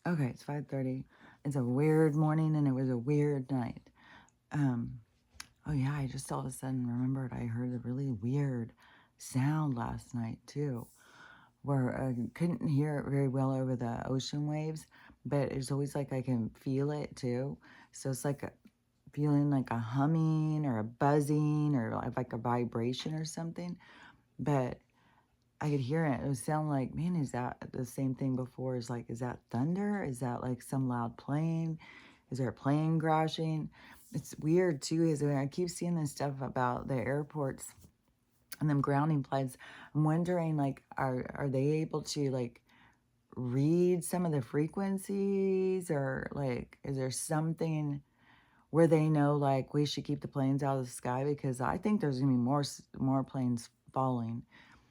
Okay, it's 5:30. It's a weird morning and it was a weird night. Um, oh yeah, I just all of a sudden remembered I heard a really weird sound last night too, where I couldn't hear it very well over the ocean waves, but it's always like I can feel it too. So it's like feeling like a humming or a buzzing or like a vibration or something. But I could hear it. It would sound like, man, is that the same thing before? Is like, is that thunder? Is that like some loud plane? Is there a plane crashing? It's weird too, is when I keep seeing this stuff about the airports and them grounding planes. I'm wondering, like, are they able to like read some of the frequencies, or like, is there something where they know like we should keep the planes out of the sky? Because I think there's gonna be more planes falling,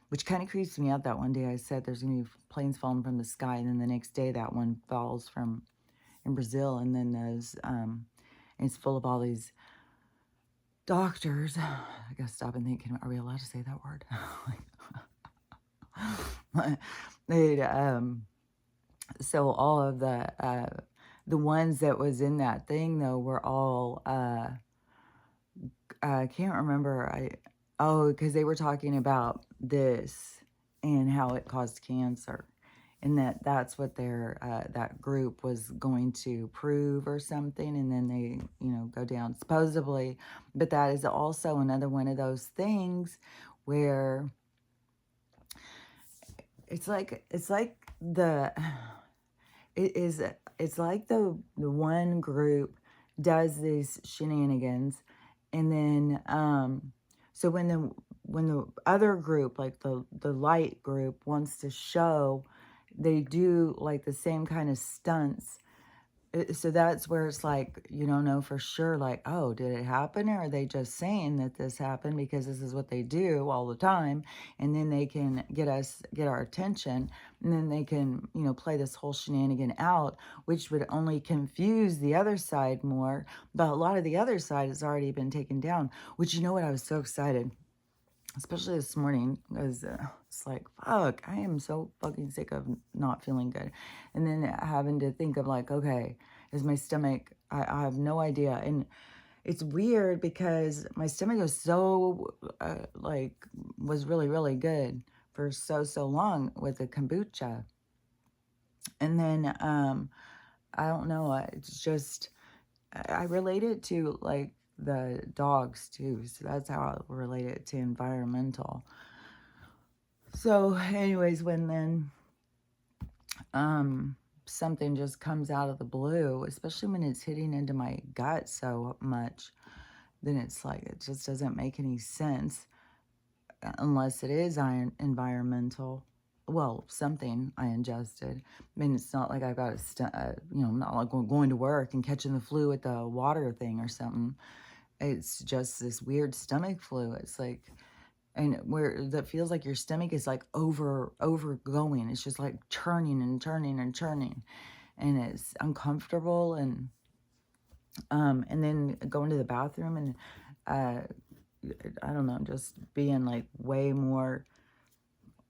which kind of creeps me out. That one day I said there's going to be planes falling from the sky, and then the next day that one falls from in Brazil, and then and it's full of all these doctors. I gotta stop and think. Are we allowed to say that word? It, so all of the ones that was in that thing though were all I can't remember. Because they were talking about this and how it caused cancer, and that's what their that group was going to prove or something, and then they go down supposedly, but that is also another one of those things where it's like the it is it's like the one group does these shenanigans, and then so when the other group, like the light group, wants to show, they do like the same kind of stunts. So that's where it's like you don't know for sure, like, oh, did it happen, or are they just saying that this happened because this is what they do all the time, and then they can get our attention, and then they can play this whole shenanigan out, which would only confuse the other side more. But a lot of the other side has already been taken down. Which, you know what, I was so excited, especially this morning, because it's like, fuck, I am so fucking sick of not feeling good. And then having to think of like, okay, is my stomach, I have no idea. And it's weird because my stomach was so, like, was really, really good for so long with the kombucha. And then, I don't know, it's just, I relate it to like the dogs too. So that's how I relate it to environmental. So, anyways, when then um something just comes out of the blue, especially when it's hitting into my gut so much, then it's like it just doesn't make any sense unless it is iron environmental. Well, something I ingested. I mean, it's not like I've got not like going to work and catching the flu with the water thing or something. It's just this weird stomach flu. It's like, and where that feels like your stomach is like overgoing. It's just like churning and churning and churning, and it's uncomfortable. And then going to the bathroom and uh I don't know, just being like way more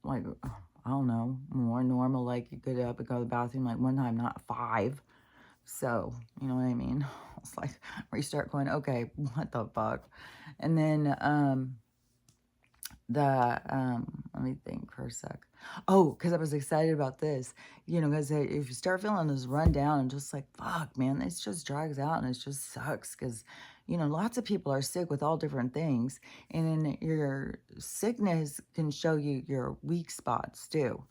like, I don't know, more normal. Like you get up and go to the bathroom like one time, not five. So you know what I mean. It's like where you start going, okay, what the fuck. And then let me think for a sec. Oh, because I was excited about this, because if you start feeling this run down and just like, fuck, man, it just drags out and it just sucks because, lots of people are sick with all different things. And then your sickness can show you your weak spots too.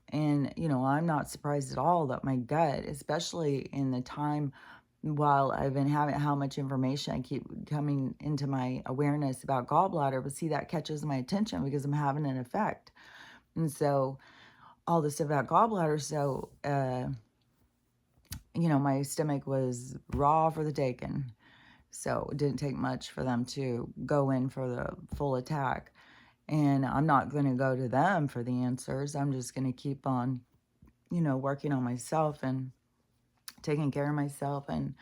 And, I'm not surprised at all that my gut, especially in the time while I've been having how much information I keep coming into my awareness about gallbladder, but see, that catches my attention because I'm having an effect. And so all this stuff about gallbladder, so my stomach was raw for the taking. So it didn't take much for them to go in for the full attack. And I'm not going to go to them for the answers. I'm just going to keep on, working on myself and taking care of myself. And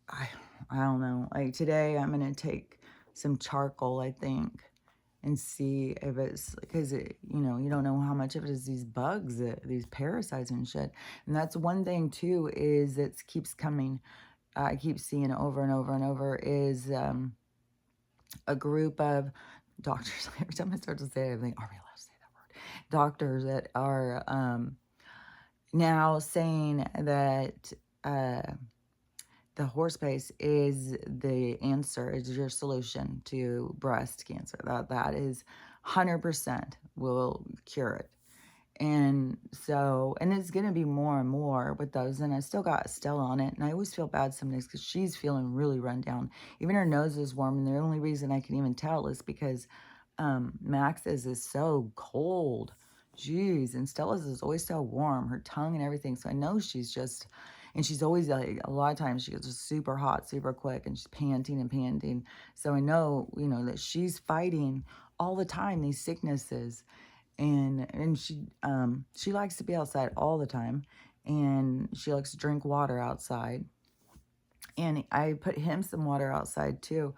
I, I don't know. Like today, I'm going to take some charcoal, I think, and see if it's because you don't know how much of it is these bugs, these parasites and shit. And that's one thing too is it keeps coming. I keep seeing it over and over and over is a group of doctors. Every time I start to say it, I think, are we allowed to say that word? Doctors that are now saying that the horse paste is the answer, is your solution to breast cancer. That is 100% will cure it. And so, and it's going to be more and more with those. And I still got Estelle on it. And I always feel bad some days because she's feeling really run down. Even her nose is warm. And the only reason I can even tell is because Max's is so cold. Jeez. And Stella's is always so warm, her tongue and everything. So I know she's just, and she's always like, a lot of times she gets just super hot, super quick, and she's panting and panting. So I know, that she's fighting all the time, these sicknesses. And she likes to be outside all the time, and she likes to drink water outside. And I put him some water outside too.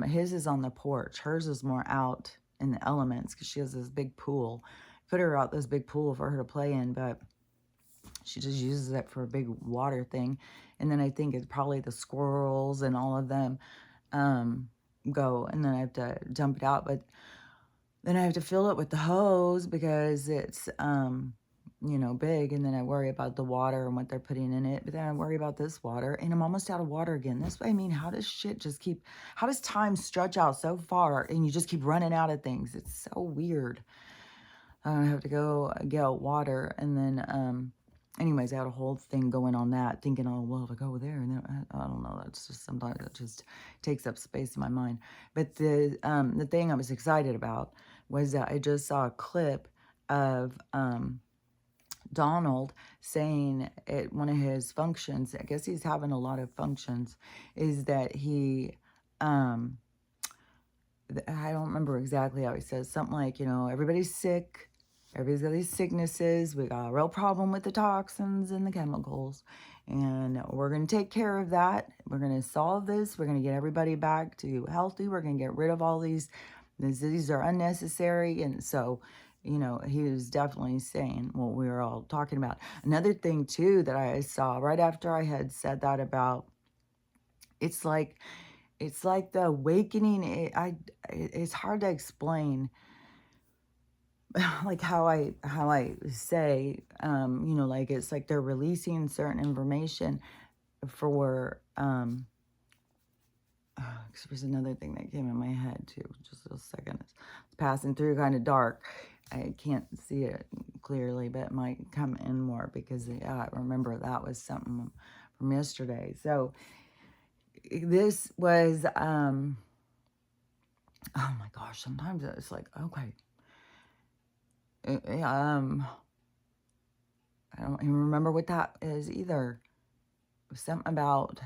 His is on the porch. Hers is more out in the elements because she has this big pool. Put her out this big pool for her to play in, but she just uses it for a big water thing. And then I think it's probably the squirrels and all of them go, and then I have to dump it out. But then I have to fill it with the hose because it's, big. And then I worry about the water and what they're putting in it. But then I worry about this water, and I'm almost out of water again. That's what I mean. How does shit just keep, how does time stretch out so far and you just keep running out of things? It's so weird. I have to go get water. And then, anyways, I had a whole thing going on that, thinking, oh, well, if I go there, and then I don't know. That's just sometimes it just takes up space in my mind. But the thing I was excited about was that I just saw a clip of Donald saying at one of his functions, I guess he's having a lot of functions, is that he, I don't remember exactly how he says, something like, everybody's sick. Everybody's got these sicknesses. We got a real problem with the toxins and the chemicals. And we're going to take care of that. We're going to solve this. We're going to get everybody back to healthy. We're going to get rid of all these are unnecessary. And so, he was definitely saying what we were all talking about. Another thing, too, that I saw right after I had said that about, it's like the awakening. It's hard to explain like how I say, like it's like they're releasing certain information for, there's another thing that came in my head too, just a second. It's passing through kind of dark. I can't see it clearly, but it might come in more because I remember that was something from yesterday. So this was, oh my gosh, sometimes it's like, okay, I don't even remember what that is either. Something about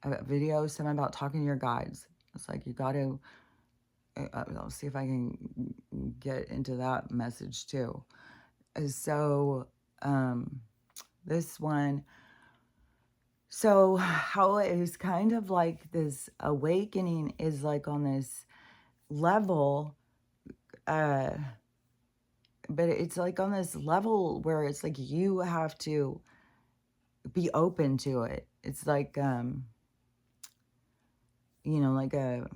a video, something about talking to your guides. It's like you got to, I'll see if I can get into that message too. So, this one, so how it is kind of like this awakening is like on this level, but it's like on this level where it's like you have to be open to it. It's like, like a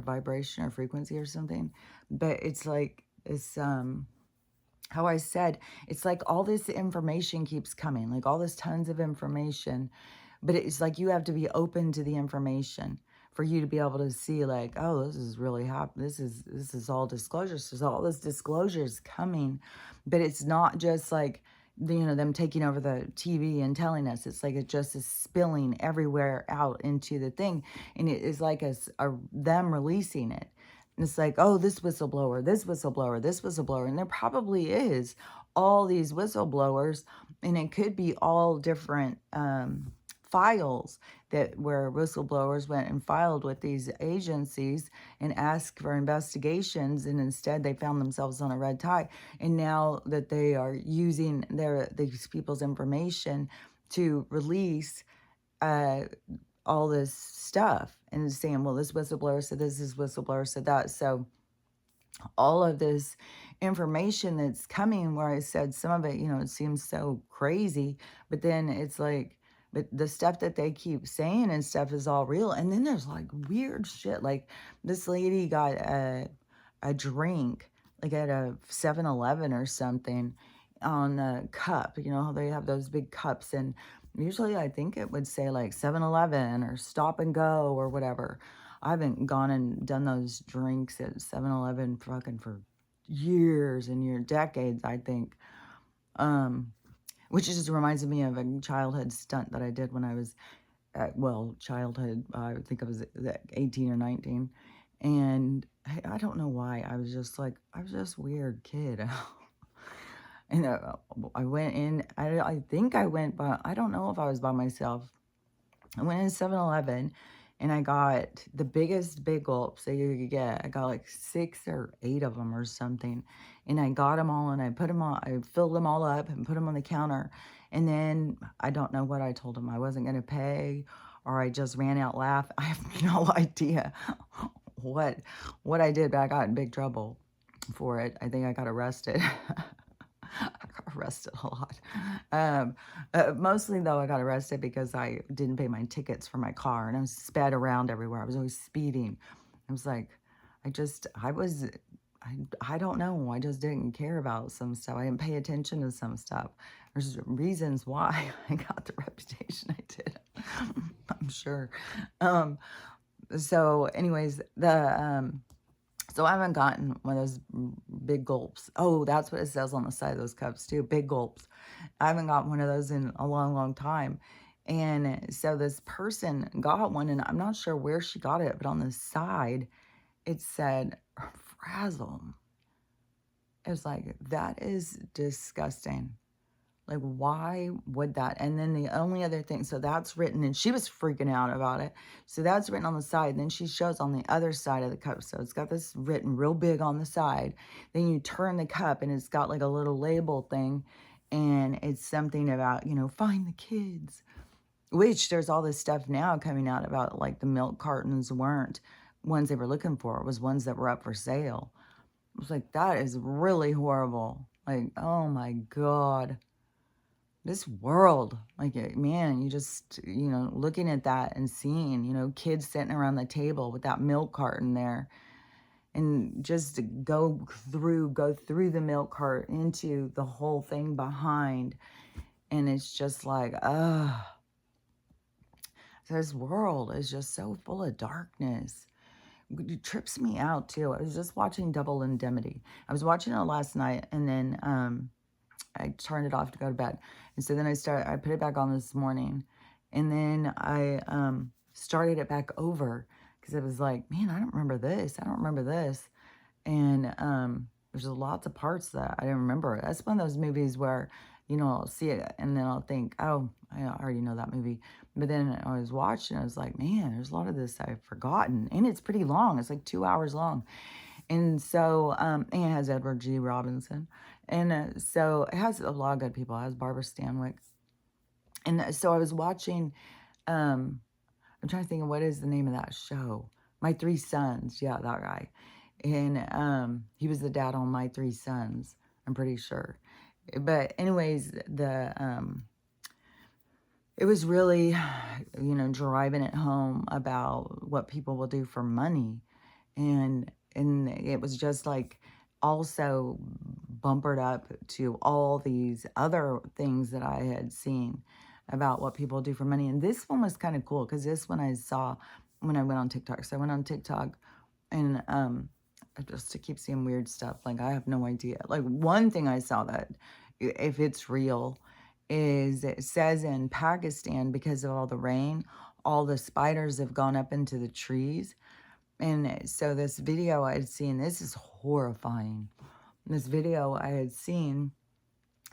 vibration or frequency or something. But it's like, it's, how I said, it's like all this information keeps coming, like all this tons of information, but it's like you have to be open to the information for you to be able to see like, oh, this is really happening. This is all disclosure. So all this disclosure is coming, but it's not just like, them taking over the TV and telling us. It's like it just is spilling everywhere out into the thing. And it is like them releasing it. And it's like, oh, this whistleblower, this whistleblower, this whistleblower. And there probably is all these whistleblowers. And it could be all different files where whistleblowers went and filed with these agencies and asked for investigations, and instead they found themselves on a red tie. And now that they are using these people's information to release all this stuff and saying, well, this whistleblower said this whistleblower said that. So all of this information that's coming where I said some of it, it seems so crazy, but then it's like, but the stuff that they keep saying and stuff is all real. And then there's like weird shit. Like this lady got a drink, like at a 7-Eleven or something on a cup. You know how they have those big cups, and usually I think it would say like 7-Eleven or Stop and Go or whatever. I haven't gone and done those drinks at 7-Eleven fucking for years and years, decades, I think. Which just reminds me of a childhood stunt that I did when I was childhood. I think I was 18 or 19. And I don't know why. I was just a weird kid. And I went in, I think I went, but I don't know if I was by myself. I went in 7-Eleven and I got the biggest big gulps that you could get. I got like 6 or 8 of them or something. And I got them all and I put them all, I filled them all up and put them on the counter. And then I don't know what I told them. I wasn't going to pay, or I just ran out laugh. I have no idea what I did, but I got in big trouble for it. I think I got arrested. I got arrested a lot. Mostly, though, I got arrested because I didn't pay my tickets for my car, and I was sped around everywhere. I was always speeding. I was like, I don't know. I just didn't care about some stuff. I didn't pay attention to some stuff. There's reasons why I got the reputation I did. I'm sure. So anyways, so I haven't gotten one of those big gulps. Oh, that's what it says on the side of those cups too, big gulps. I haven't got one of those in a long, long time. And so this person got one, and I'm not sure where she got it, but on the side, it said Frazzle. It was like, that is disgusting. Like, why would that? And then the only other thing, so that's written, and she was freaking out about it. So that's written on the side. And then she shows on the other side of the cup. So it's got this written real big on the side. Then you turn the cup and it's got like a little label thing. And it's something about, find the kids. Which there's all this stuff now coming out about like the milk cartons weren't ones they were looking for. It was ones that were up for sale. I was like, that is really horrible. Like, oh my God. This world, like, man, you just, looking at that and seeing, kids sitting around the table with that milk carton there, and just go through the milk cart into the whole thing behind. And it's just like, this world is just so full of darkness. It trips me out too. I was just watching Double Indemnity. I was watching it last night, and then I turned it off to go to bed. And so then I put it back on this morning. And then I started it back over because I was like, man, I don't remember this. I don't remember this. And there's lots of parts that I didn't remember. That's one of those movies where, I'll see it and then I'll think, oh, I already know that movie. But then I was watching, I was like, man, there's a lot of this I've forgotten. And it's pretty long. It's like 2 hours long. And so, and it has Edward G. Robinson. And so it has a lot of good people. It has Barbara Stanwyck. And so I was watching, I'm trying to think of what is the name of that show. My Three Sons. Yeah, that guy. And he was the dad on My Three Sons, I'm pretty sure. But anyways, it was really, driving it home about what people will do for money. And it was just like also bumpered up to all these other things that I had seen about what people do for money. And this one was kind of cool because this one I saw when I went on TikTok. So I went on TikTok and just to keep seeing weird stuff. Like, I have no idea. Like, one thing I saw that, if it's real, is it says in Pakistan, because of all the rain, all the spiders have gone up into the trees. And so this video I had seen, this is horrifying. This video I had seen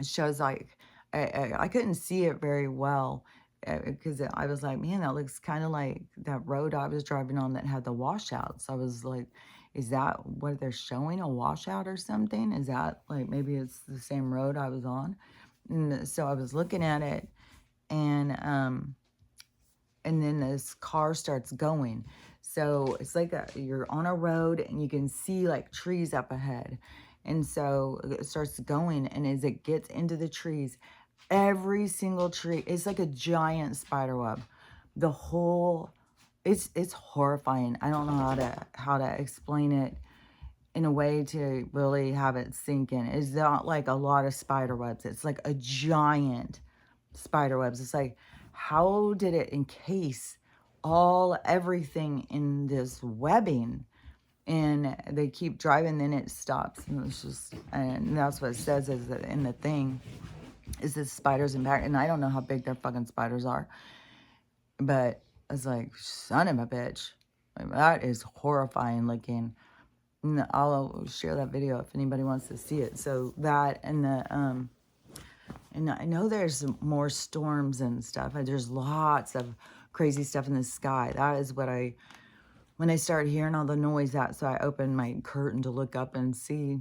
shows like, I couldn't see it very well because I was like, man, that looks kind of like that road I was driving on that had the washouts. I was like, is that what they're showing, a washout or something? Is that like, maybe it's the same road I was on? And so I was looking at it, and and then this car starts going. So it's like you're on a road and you can see like trees up ahead. And so it starts going, and as it gets into the trees, every single tree, it's like a giant spider web. The whole, it's horrifying. I don't know how to explain it in a way to really have it sink in. It's not like a lot of spider webs. It's like a giant spider webs. It's like, how did it encase everything in this webbing? And they keep driving, then it stops. And it's just, and that's what it says is that in the thing is the spiders in back. And I don't know how big their fucking spiders are, but it's like, son of a bitch. Like, that is horrifying looking. And I'll share that video if anybody wants to see it. So that and I know there's more storms and stuff. There's lots of crazy stuff in the sky. That is what when I started hearing all the noise, so I opened my curtain to look up and see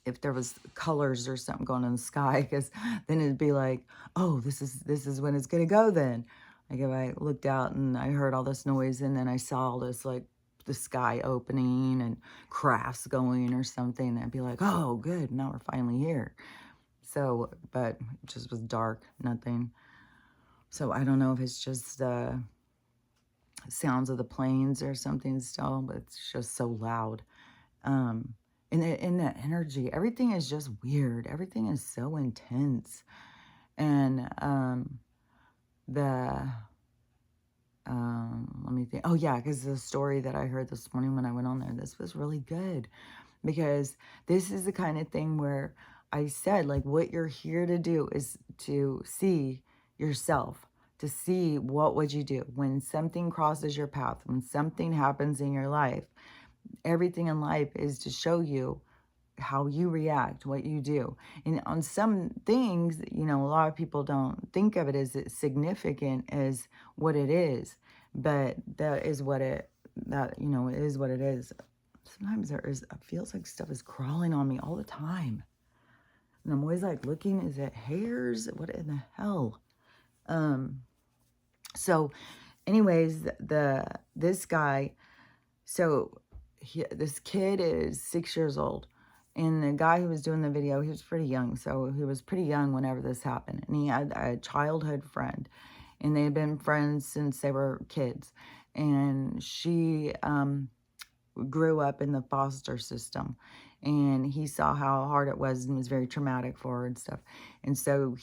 if there was colors or something going in the sky, because then it'd be like, oh, this is when it's gonna go then. Like if I looked out and I heard all this noise and then I saw all this like the sky opening and crafts going or something, I'd be like, oh, good, now we're finally here. So, but it just was dark, nothing. So I don't know if it's just the sounds of the planes or something still, but it's just so loud. And in the energy, everything is just weird. Everything is so intense. And let me think. Oh yeah, because the story that I heard this morning when I went on there, this was really good, because this is the kind of thing where I said, like, what you're here to do is to see yourself, to see what would you do when something crosses your path, when something happens in your life. Everything in life is to show you how you react, what you do. And on some things, a lot of people don't think of it as significant as what it is, but that is what it is what it is. Sometimes it feels like stuff is crawling on me all the time. And I'm always like looking, is it hairs? What in the hell? So anyways, this guy, so this kid is 6 years old. And the guy who was doing the video, he was pretty young. So he was pretty young whenever this happened. And he had a childhood friend. And they had been friends since they were kids. And she grew up in the foster system. And he saw how hard it was and was very traumatic for her and stuff. And so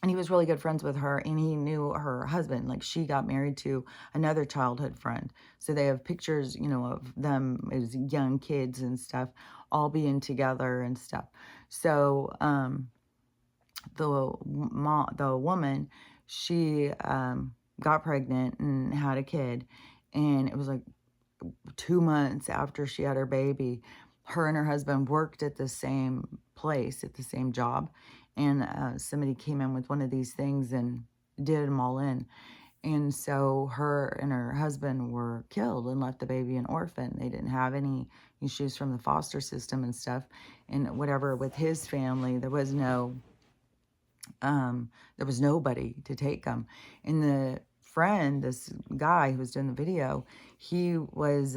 and he was really good friends with her, and he knew her husband. Like, she got married to another childhood friend. So they have pictures, of them as young kids and stuff, all being together and stuff. So the woman, she got pregnant and had a kid. And it was like 2 months after she had her baby. Her and her husband worked at the same place, at the same job. And somebody came in with one of these things and did them all in. And so her and her husband were killed and left the baby an orphan. They didn't have any issues from the foster system and stuff. And whatever with his family, there was nobody to take them. And the friend, this guy who was doing the video, he was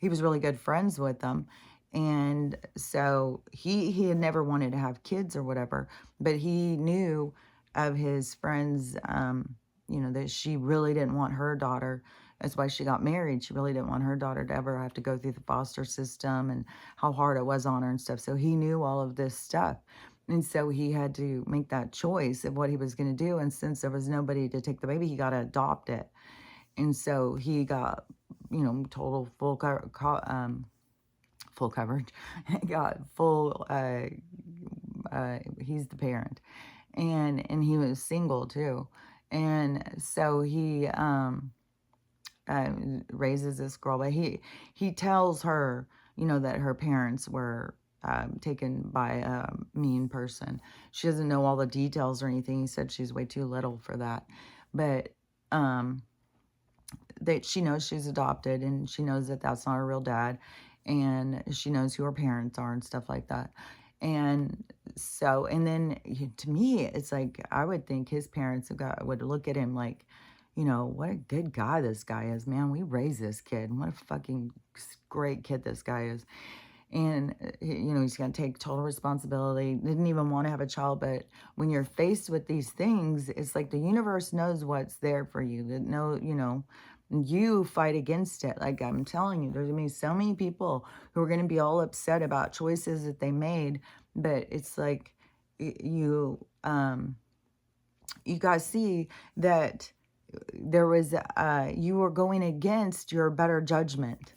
really good friends with them. And so he had never wanted to have kids or whatever, but he knew of his friends, that she really didn't want her daughter. That's why she got married. She really didn't want her daughter to ever have to go through the foster system and how hard it was on her and stuff. So he knew all of this stuff. And so he had to make that choice of what he was going to do. And since there was nobody to take the baby, he got to adopt it. And so he got, total full coverage. Got full, he's the parent. And he was single too. And so he raises this girl, but he tells her, that her parents were taken by a mean person. She doesn't know all the details or anything. He said she's way too little for that. But that she knows she's adopted, and she knows that that's not her real dad, and she knows who her parents are and stuff like that. And so, and then to me, it's like, I would think his parents would look at him like, what a good guy this guy is, man. We raised this kid. And what a fucking great kid this guy is. And, he's going to take total responsibility. Didn't even want to have a child. But when you're faced with these things, it's like the universe knows what's there for you. That you fight against it. Like I'm telling you, there's going to be so many people who are going to be all upset about choices that they made. But it's like you guys see that you were going against your better judgment.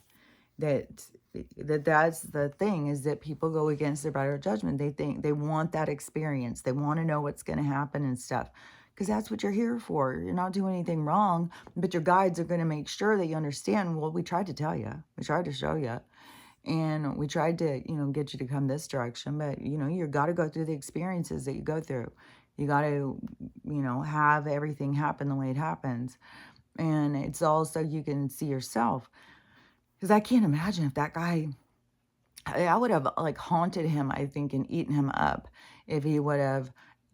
That's the thing, is that people go against their better judgment. They think they want that experience. They want to know what's going to happen and stuff, because that's what you're here for. You're not doing anything wrong, but your guides are going to make sure that you understand. Well, we tried to tell you, we tried to show you, and we tried to get you to come this direction, but you got to go through the experiences that you go through. You got to have everything happen the way it happens, and it's all so you can see yourself. Because I can't imagine if that guy, I would have like haunted him, I think, and eaten him up if he would have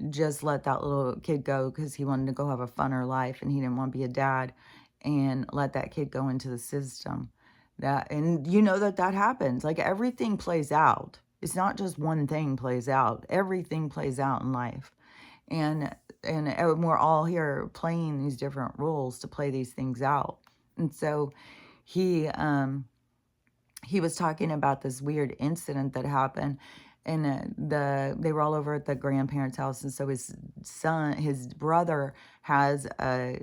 just let that little kid go because he wanted to go have a funner life and he didn't want to be a dad, and let that kid go into the system. And that happens. Like everything plays out. It's not just one thing plays out. Everything plays out in life. And we're all here playing these different roles to play these things out. And so he was talking about this weird incident that happened, and they were all over at the grandparents' house, and so his brother has a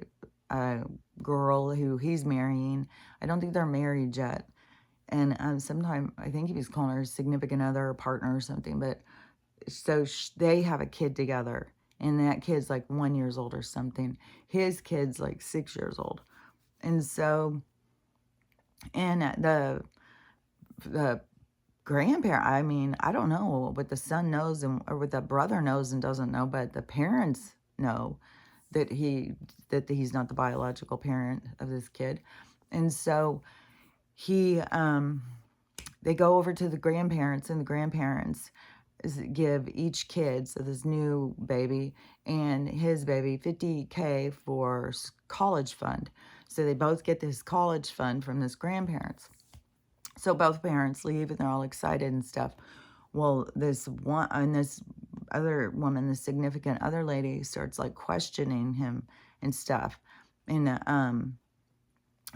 girl who he's marrying. I don't think they're married yet, and sometime I think he was calling her significant other or partner or something. But so they have a kid together, and that kid's like 1 year old or something. His kid's like 6 years old, and so and the grandparent, I mean, I don't know what the son knows or what the brother knows and doesn't know, but the parents know that he's not the biological parent of this kid. And so they go over to the grandparents, and the grandparents give each kid, so this new baby and his baby, $50K for college fund. So they both get this college fund from this grandparents. So both parents leave and they're all excited and stuff. Well, this other woman, the significant other lady, starts like questioning him and stuff, and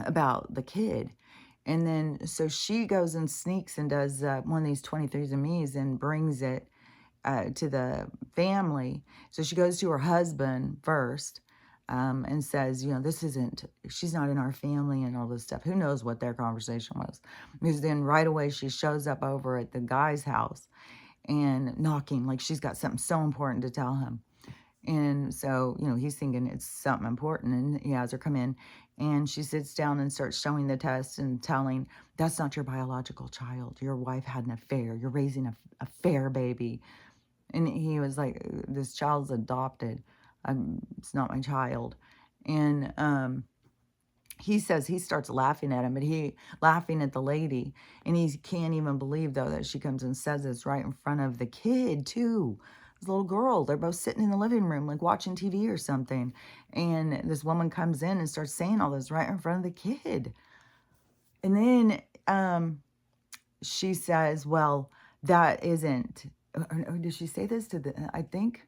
about the kid. And then so she goes and sneaks and does one of these 23andMe's and brings it to the family. So she goes to her husband first, and says, she's not in our family and all this stuff. Who knows what their conversation was? Because then right away she shows up over at the guy's house and knocking like she's got something so important to tell him. And so, he's thinking it's something important, and he has her come in, and she sits down and starts showing the test and telling, that's not your biological child. Your wife had an affair. You're raising a fair baby. And he was like, this child's adopted. It's not my child. And he says he starts laughing at him, but laughing at the lady. And he can't even believe, though, that she comes and says this right in front of the kid, too. This little girl. They're both sitting in the living room, like watching TV or something. And this woman comes in and starts saying all this right in front of the kid. And then she says, well, that isn't... Or did she say this to I think...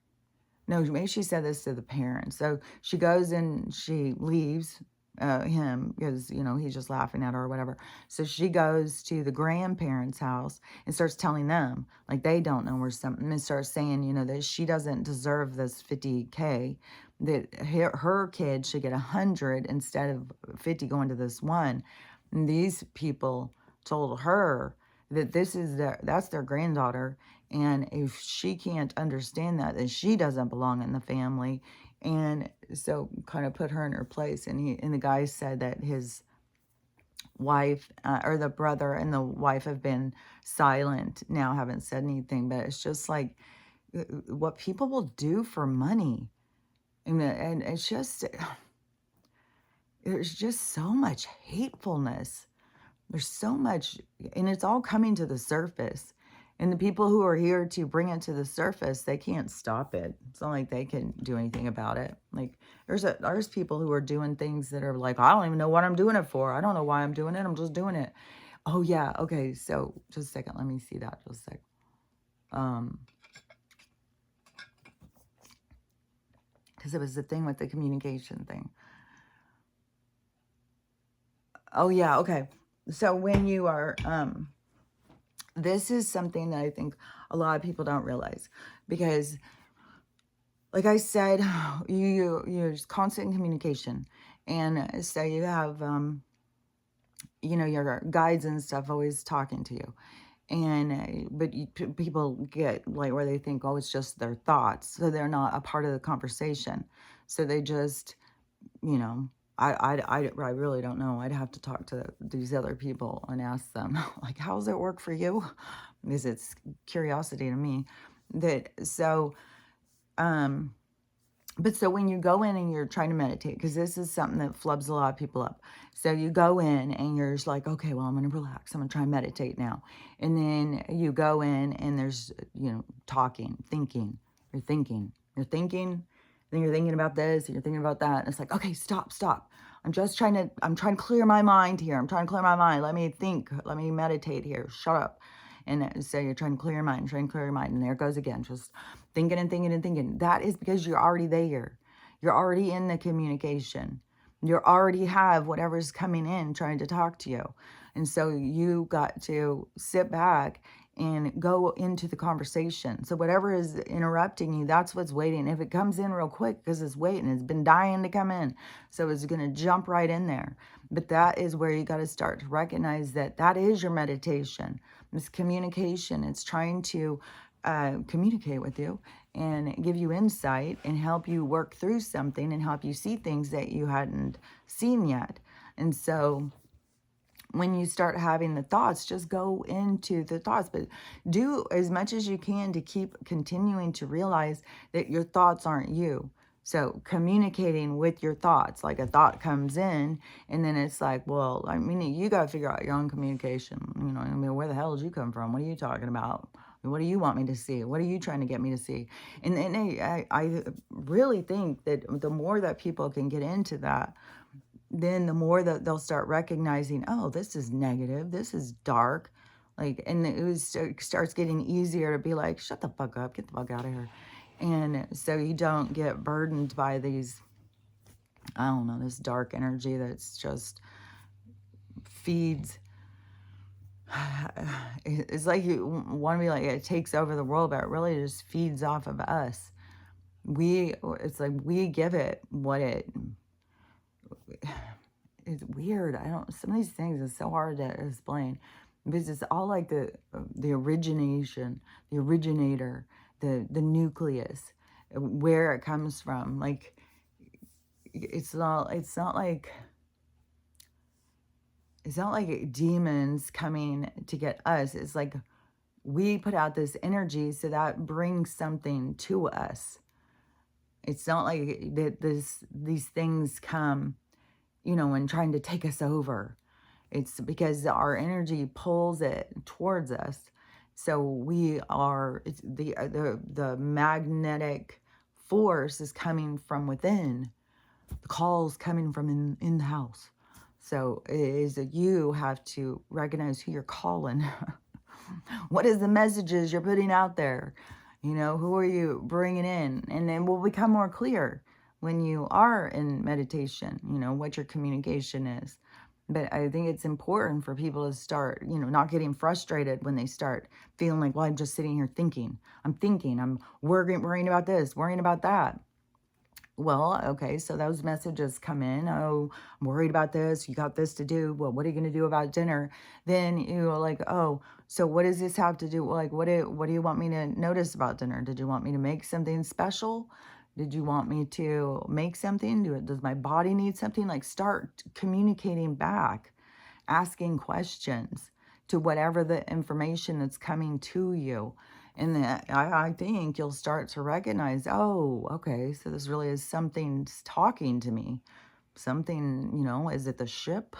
No, maybe she said this to the parents. So she goes and she leaves him because, he's just laughing at her or whatever. So she goes to the grandparents' house and starts telling them, like they don't know or something, and starts saying, that she doesn't deserve this $50K, that her kid should get 100 instead of 50 going to this one. And these people told her that that's their granddaughter, and if she can't understand that, then she doesn't belong in the family. And so kind of put her in her place. And the guy said that his wife, or the brother and the wife, have been silent now, haven't said anything. But it's just like what people will do for money. And it's just, there's just so much hatefulness. There's so much, and it's all coming to the surface. And the people who are here to bring it to the surface, they can't stop it. It's not like they can do anything about it. Like there's people who are doing things that are like, I don't even know what I'm doing it for. I don't know why I'm doing it. I'm just doing it. Oh yeah. Okay. So just a second. Let me see that just a sec. Because it was the thing with the communication thing. Oh yeah. Okay. So when you are, this is something that I think a lot of people don't realize, because like I said, you're just constant communication. And so you have, your guides and stuff always talking to you. And, but people get like where they think, oh, it's just their thoughts. So they're not a part of the conversation. So they just, you know, I really don't know. I'd have to talk to these other people and ask them, like, how does it work for you? Because it's curiosity to me. But so when you go in and you're trying to meditate, because this is something that flubs a lot of people up. So you go in and you're just like, okay, well, I'm going to relax. I'm going to try and meditate now. And then you go in and there's, talking, thinking. You're thinking. Then you're thinking about this, and you're thinking about that. And it's like, okay, stop. I'm trying to clear my mind here. I'm trying to clear my mind. Let me think. Let me meditate here. Shut up. And so you're trying to clear your mind, and there it goes again, just thinking and thinking and thinking. That is because you're already there. You're already in the communication. You already have whatever's coming in trying to talk to you. And so you got to sit back and go into the conversation. So whatever is interrupting you, that's what's waiting. If it comes in real quick, because it's waiting, it's been dying to come in, so it's going to jump right in there. But that is where you got to start to recognize that that is your meditation. It's communication. It's trying to communicate with you and give you insight and help you work through something and help you see things that you hadn't seen yet. And so when you start having the thoughts, just go into the thoughts, but do as much as you can to keep continuing to realize that your thoughts aren't you. So communicating with your thoughts, like a thought comes in and then it's like, well, I mean, you got to figure out your own communication. I mean, where the hell did you come from? What are you talking about? What do you want me to see? What are you trying to get me to see? And I really think that the more that people can get into that, then the more that they'll start recognizing, oh, this is negative, this is dark. Like, and it starts getting easier to be like, shut the fuck up, get the fuck out of here. And so you don't get burdened by these, I don't know, this dark energy that's just feeds. It's like you want to be like, it takes over the world, but it really just feeds off of us. It's like we give it what it's weird. Some of these things is so hard to explain, because it's all like the origination, the originator, the nucleus, where it comes from. Like, it's not like demons coming to get us. It's like we put out this energy, so that brings something to us. It's not like that these things come, and trying to take us over. It's because our energy pulls it towards us. So it's the magnetic force is coming from within. The call's coming from in the house. So it is that you have to recognize who you're calling. What is the messages you're putting out there? Who are you bringing in? And then will become more clear when you are in meditation, what your communication is. But I think it's important for people to start, not getting frustrated when they start feeling like, well, I'm just sitting here thinking. I'm worrying about this, worrying about that. Well, okay, so those messages come in. Oh, I'm worried about this. You got this to do. Well, what are you going to do about dinner? Then you're like, oh, so what does this have to do? Like, what do you want me to notice about dinner? Did you want me to make something special? Did you want me to make something? Does my body need something? Like, start communicating back, asking questions to whatever the information that's coming to you. And then I think you'll start to recognize, oh, okay, so this really is something talking to me. Something, is it the ship?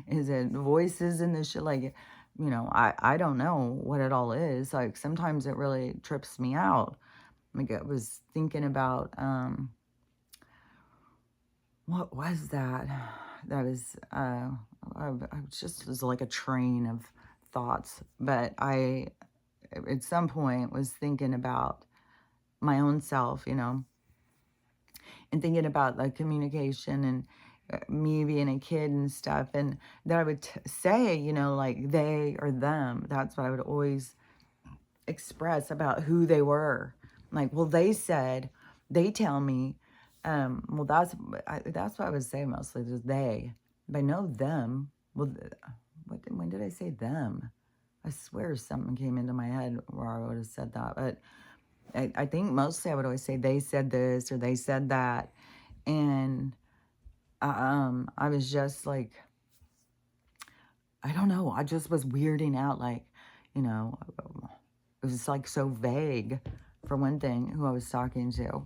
Is it voices in the ship? Like, I don't know what it all is. Like sometimes it really trips me out. Like I was thinking about, what was that? That was, I just was like a train of thoughts, but I, at some point was thinking about my own self, and thinking about like communication and me being a kid and stuff. And that I would say, like they or them. That's what I would always express about who they were. Like, well, they tell me, well, that's what I would say mostly, is they. But I know them. Well, when did I say them? I swear something came into my head where I would have said that. But I think mostly I would always say they said this or they said that. And I was just like, I don't know. I just was weirding out, like, you know, it was like so vague for one thing who I was talking to.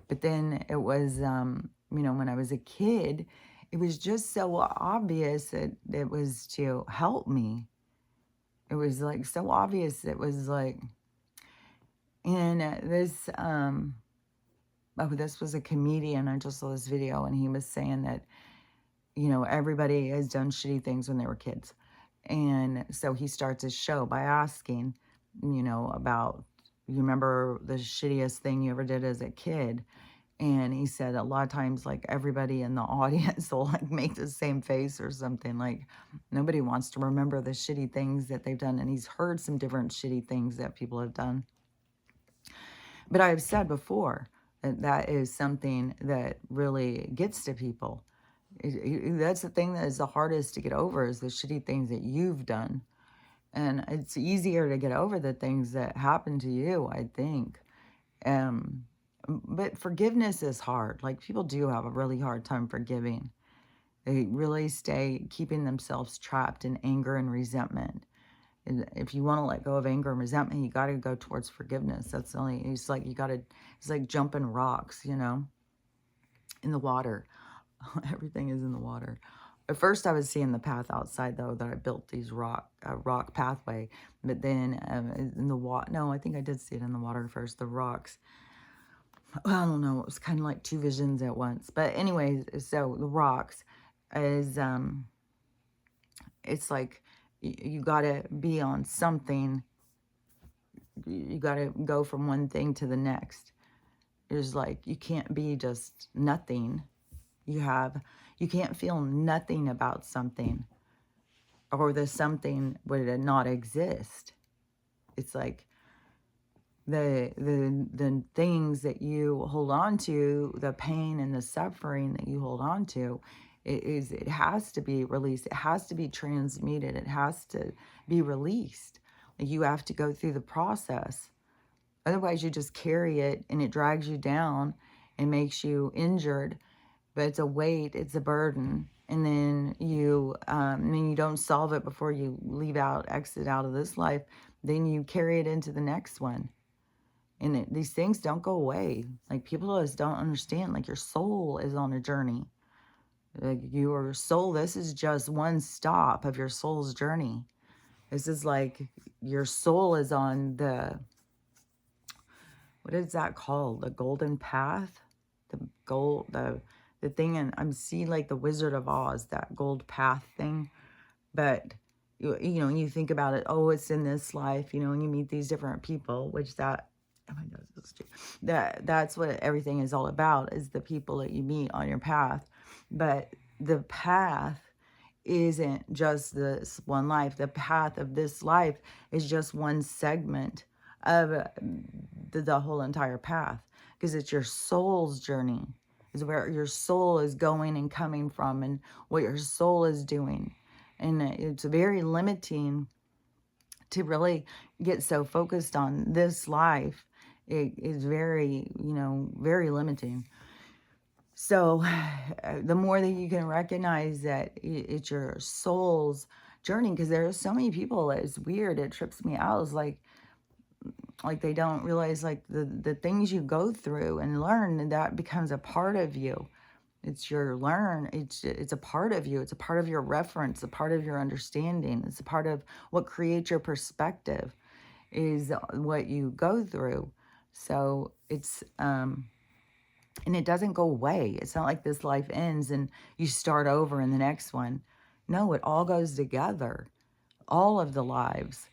But then it was, when I was a kid, it was just so obvious that it was to help me. It was like so obvious. It was like, and this was a comedian. I just saw this video and he was saying that, everybody has done shitty things when they were kids. And so he starts his show by asking, about, you remember the shittiest thing you ever did as a kid? And he said a lot of times, like, everybody in the audience will like make the same face or something. Like, nobody wants to remember the shitty things that they've done. And he's heard some different shitty things that people have done. But I've said before that that is something that really gets to people. That's the thing that is the hardest to get over, is the shitty things that you've done. And it's easier to get over the things that happen to you, I think. Um, but forgiveness is hard. Like, people do have a really hard time forgiving. They really stay keeping themselves trapped in anger and resentment. And if you want to let go of anger and resentment, you got to go towards forgiveness. That's the only, it's like it's like jumping rocks, in the water. Everything is in the water. At first, I was seeing the path outside, though, that I built these rock pathway. But then in the water, no, I think I did see it in the water first. The rocks. Well, I don't know. It was kind of like two visions at once. But anyways, so the rocks is it's like you got to be on something. You got to go from one thing to the next. There's like, you can't be just nothing. You can't feel nothing about something, or the something would not exist. It's like the things that you hold on to, the pain and the suffering that you hold on to, it has to be released. It has to be transmuted. It has to be released. You have to go through the process. Otherwise, you just carry it and it drags you down and makes you injured. But it's a weight, it's a burden. And then you don't solve it before you exit out of this life. Then you carry it into the next one. And these things don't go away. Like, people just don't understand. Like, your soul is on a journey. Like, your soul, this is just one stop of your soul's journey. This is like your soul is on what is that called? The golden path? The thing, and I'm seeing like the Wizard of Oz, that gold path thing. But you think about it, oh, it's in this life, and you meet these different people, which oh my God, that's what everything is all about, is the people that you meet on your path. But the path isn't just this one life. The path of this life is just one segment of the whole entire path, because it's your soul's journey, is where your soul is going and coming from, and what your soul is doing. And it's very limiting to really get so focused on this life. It is very, very limiting. So the more that you can recognize that it's your soul's journey, because there are so many people that it's weird, it trips me out. It's like they don't realize, like, the things you go through and learn, and that becomes a part of you. It's your learn. It's a part of you. It's a part of your reference, a part of your understanding. It's a part of what creates your perspective is what you go through. So it's and it doesn't go away. It's not like this life ends and you start over in the next one. No, it all goes together. All of the lives.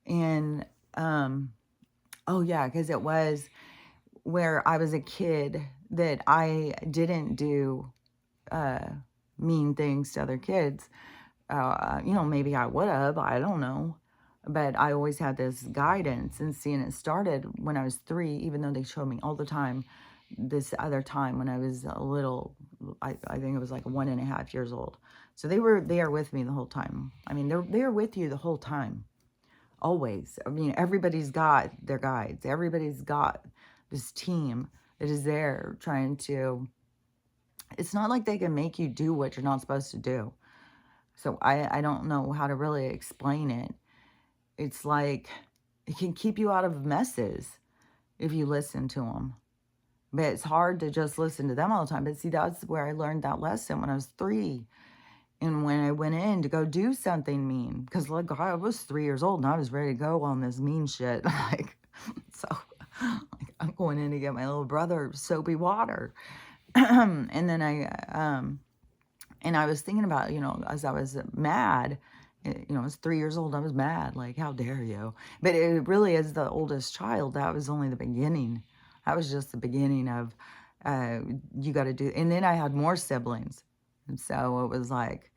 And oh yeah, because it was where I was a kid that I didn't do mean things to other kids. Maybe I would have, I don't know. But I always had this guidance, and seeing it started when I was 3, even though they showed me all the time. This other time when I was a little, I think it was like 1.5 years old. So they were there with me the whole time. I mean, they're with you the whole time, always. I mean, everybody's got their guides. Everybody's got this team that is there trying to. It's not like they can make you do what you're not supposed to do. So I don't know how to really explain it. It's like it can keep you out of messes if you listen to them. But it's hard to just listen to them all the time. But see, that's where I learned that lesson when I was 3. And when I went in to go do something mean, because like I was 3 years old and I was ready to go on this mean shit. Like I'm going in to get my little brother soapy water. And then I was thinking about, as I was mad, I was 3 years old, I was mad, like, how dare you? But it really, as the oldest child, that was only the beginning. That was just the beginning of, you got to do, and then I had more siblings. And so it was like,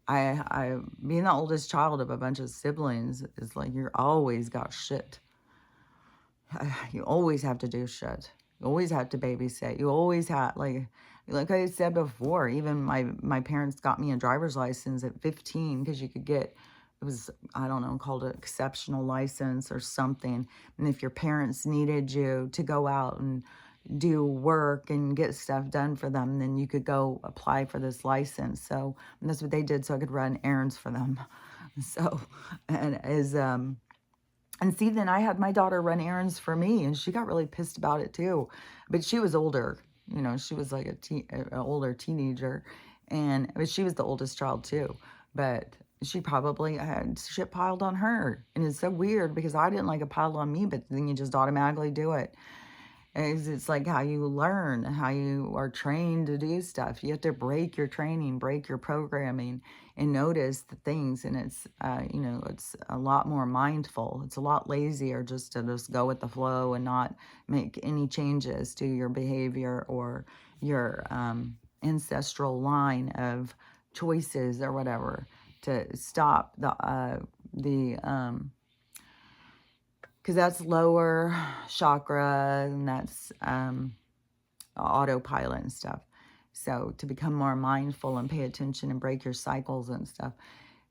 I being the oldest child of a bunch of siblings is like, you're always got shit. You always have to do shit. You always have to babysit. You always have, like I said before, even my parents got me a driver's license at 15 because you could get, it was, I don't know, called an exceptional license or something. And if your parents needed you to go out and do work and get stuff done for them, then you could go apply for this license. So and that's what they did, so I could run errands for them. So, and see, then I had my daughter run errands for me, and she got really pissed about it too. But she was older, she was like an older teenager, but she was the oldest child too. But she probably had shit piled on her, and it's so weird because I didn't like it piled on me, but then you just automatically do it. It's like how you learn, how you are trained to do stuff. You have to break your training, break your programming, and notice the things. And it's a lot more mindful. It's a lot lazier just to just go with the flow and not make any changes to your behavior or your ancestral line of choices or whatever to stop the because that's lower chakra and that's autopilot and stuff. So to become more mindful and pay attention and break your cycles and stuff.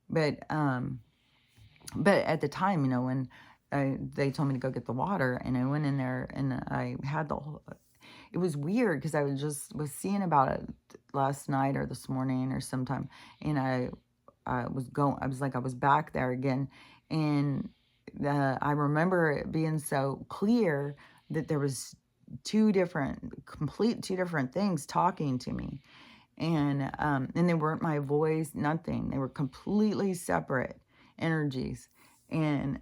But at the time, when they told me to go get the water, and I went in there and I had it was weird because I was seeing about it last night or this morning or sometime, and I was back there again, and I remember it being so clear that there was two different things talking to me, and they weren't my voice, nothing. They were completely separate energies, and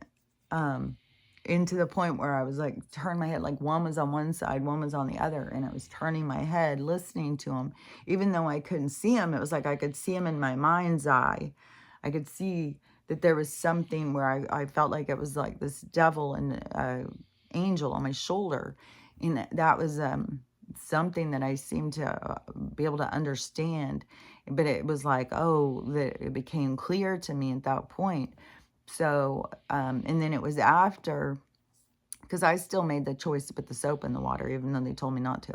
into the point where I was like, turn my head, like one was on one side, one was on the other, and I was turning my head, listening to them, even though I couldn't see them. It was like I could see them in my mind's eye. I could see that there was something where I felt like it was like this devil and angel on my shoulder, and that was something that I seemed to be able to understand. But it was like, oh, that it became clear to me at that point. So, and then it was after, because I still made the choice to put the soap in the water, even though they told me not to.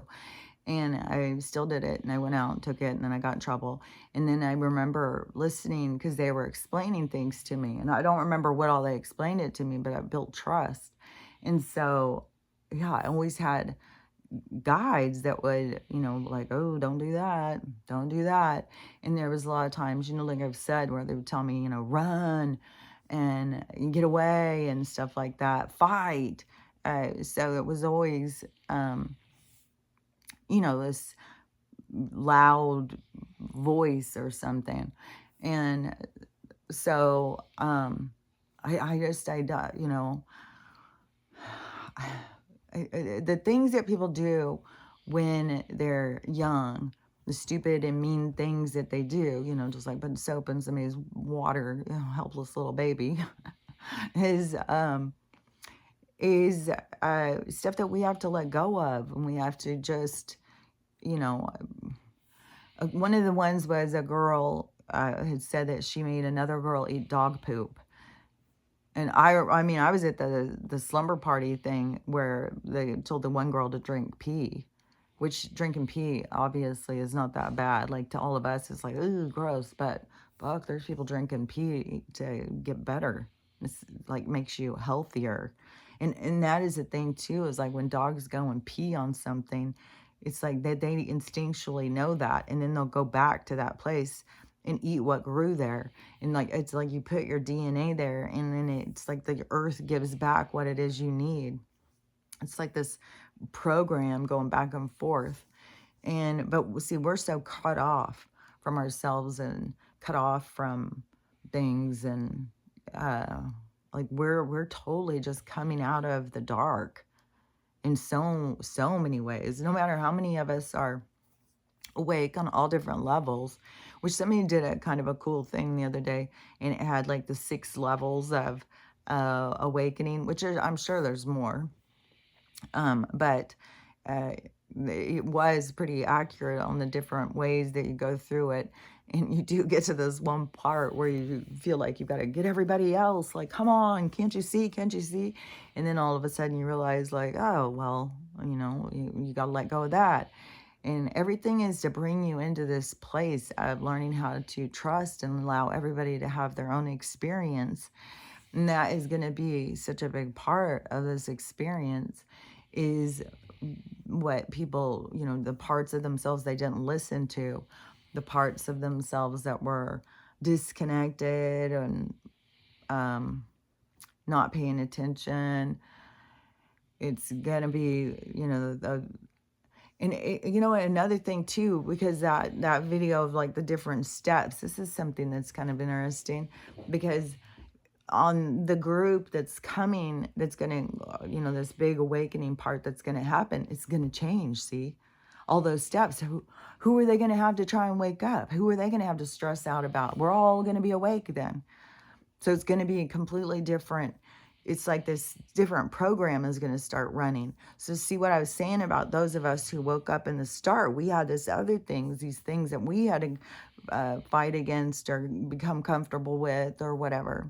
And I still did it, and I went out and took it, and then I got in trouble. And then I remember listening because they were explaining things to me. And I don't remember what all they explained it to me, but I built trust. And so, yeah, I always had guides that would, like, oh, don't do that, don't do that. And there was a lot of times, like I've said, where they would tell me, run and get away and stuff like that, fight. So it was always, this loud voice or something. And so I just you know, the things that people do when they're young, the stupid and mean things that they do, you know, just like putting soap in somebody's water, you know, helpless little baby, is is stuff that we have to let go of, and we have to just, you know, one of the ones was a girl had said that she made another girl eat dog poop. And I mean, I was at the slumber party thing where they told the one girl to drink pee, which drinking pee obviously is not that bad. Like to all of us, it's like, ooh, gross. But fuck, there's people drinking pee to get better. It's like makes you healthier. And that is the thing too, is like when dogs go and pee on something, it's like they instinctually know that, and then they'll go back to that place and eat what grew there. And like it's like you put your DNA there, and then it's like the earth gives back what it is you need. It's like this program going back and forth. And but see, we're so cut off from ourselves and cut off from things, and uh like we're totally just coming out of the dark in so many ways, no matter how many of us are awake on all different levels. Which somebody did a kind of a cool thing the other day, and it had like the 6 levels of awakening, which I'm sure there's more. But uh, it was pretty accurate on the different ways that you go through it. And you do get to this one part where you feel like you've got to get everybody else, like, come on, can't you see? Can't you see? And then all of a sudden you realize, like, oh, well, you know, you got to let go of that. And everything is to bring you into this place of learning how to trust and allow everybody to have their own experience. And that is going to be such a big part of this experience, is what people, you know, the parts of themselves they didn't listen to, the parts of themselves that were disconnected and not paying attention. It's going to be, you know, and you know, another thing too, because that video of like the different steps, this is something that's kind of interesting, because on the group that's coming, that's going to, you know, this big awakening part that's going to happen, it's going to change. See, all those steps, who are they going to have to try and wake up? Who are they going to have to stress out about? We're all going to be awake then. So it's going to be completely different. It's like this different program is going to start running. So see what I was saying about those of us who woke up in the start, we had this other things, these things that we had to fight against or become comfortable with or whatever,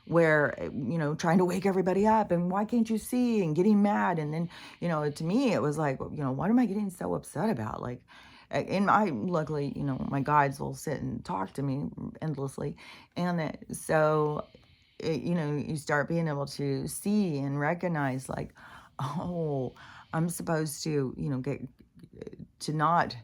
where, you know, trying to wake everybody up and why can't you see, and getting mad. And then, you know, to me, it was like, you know, what am I getting so upset about? Like, and I, luckily, you know, my guides will sit and talk to me endlessly. And so, you know, you start being able to see and recognize, like, oh, I'm supposed to, you know, not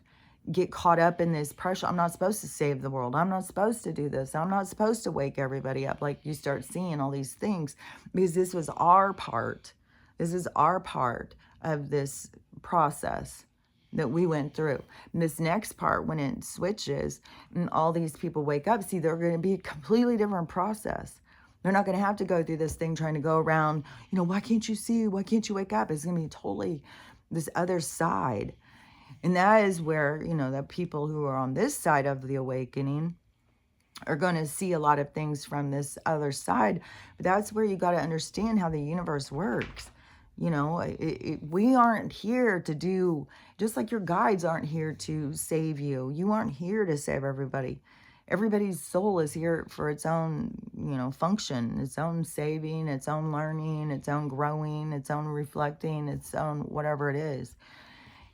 get caught up in this pressure. I'm not supposed to save the world. I'm not supposed to do this. I'm not supposed to wake everybody up. Like, you start seeing all these things, because this was our part. This is our part of this process that we went through. And this next part, when it switches and all these people wake up, see, they're going to be a completely different process. They're not going to have to go through this thing trying to go around, you know, why can't you see? Why can't you wake up? It's going to be totally this other side. And that is where, you know, the people who are on this side of the awakening are going to see a lot of things from this other side. But that's where you got to understand how the universe works. You know, we aren't here to do, just like your guides aren't here to save you. You aren't here to save everybody. Everybody's soul is here for its own, you know, function, its own saving, its own learning, its own growing, its own reflecting, its own whatever it is.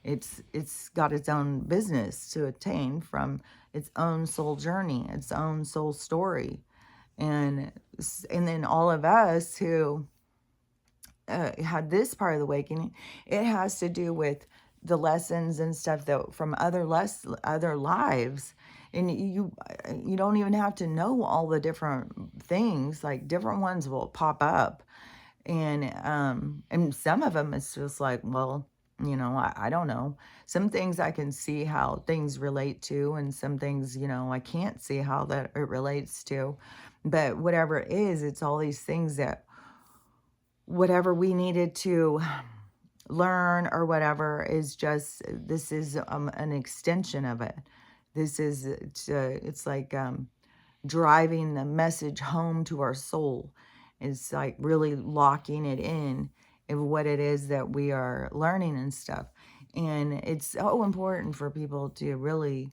It's got its own business to attain from its own soul journey, its own soul story. And then all of us who had this part of the awakening, it has to do with the lessons and stuff that from other lives. And you don't even have to know all the different things. Like, different ones will pop up, and some of them it's just like, well, I don't know. Some things I can see how things relate to, and some things, I can't see how that it relates to. But whatever it is, it's all these things that whatever we needed to learn or whatever is just, this is an extension of it. This is, it's like driving the message home to our soul. It's like really locking it in of what it is that we are learning and stuff. And it's so important for people to really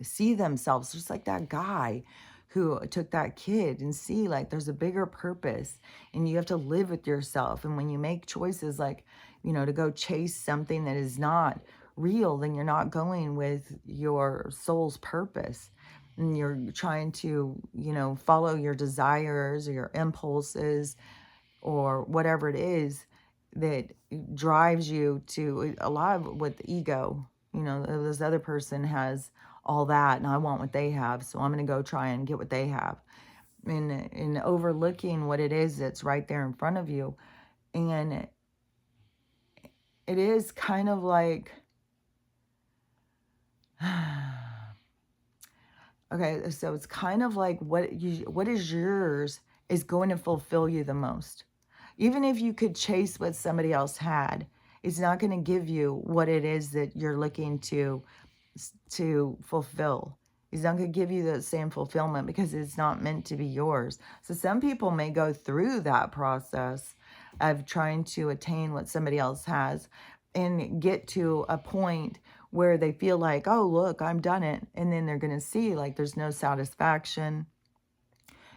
see themselves, just like that guy who took that kid, and see like there's a bigger purpose, and you have to live with yourself. And when you make choices like, to go chase something that is not real, then you're not going with your soul's purpose. And you're trying to, follow your desires or your impulses or whatever it is that drives you to a lot of with ego. This other person has all that and I want what they have, so I'm going to go try and get what they have. And overlooking what it is that's right there in front of you. And it is kind of like, okay, so it's kind of like what is yours is going to fulfill you the most. Even if you could chase what somebody else had, it's not going to give you what it is that you're looking to fulfill. It's not going to give you the same fulfillment because it's not meant to be yours. So some people may go through that process of trying to attain what somebody else has and get to a point where they feel like, oh, look, I'm done it. And then they're going to see like there's no satisfaction.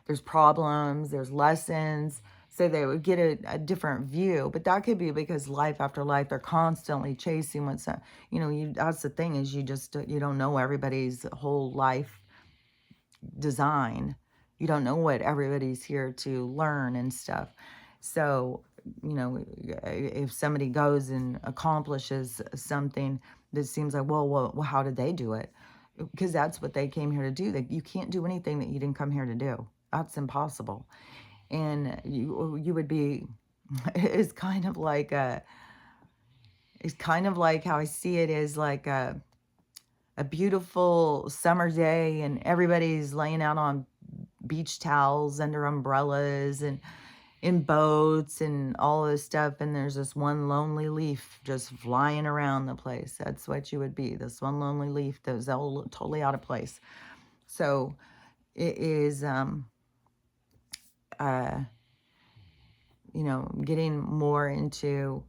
There's problems, there's lessons. So they would get a different view. But that could be because life after life, they're constantly chasing what's, that's the thing is you don't know everybody's whole life design. You don't know what everybody's here to learn and stuff. So, if somebody goes and accomplishes something that seems like, well, how did they do it? Because that's what they came here to do. You can't do anything that you didn't come here to do. That's impossible. And you would be, it's kind of like how I see it is like a beautiful summer day and everybody's laying out on beach towels under umbrellas and in boats and all this stuff, and there's this one lonely leaf just flying around the place. That's what you would be, this one lonely leaf that was totally out of place. So it is getting more into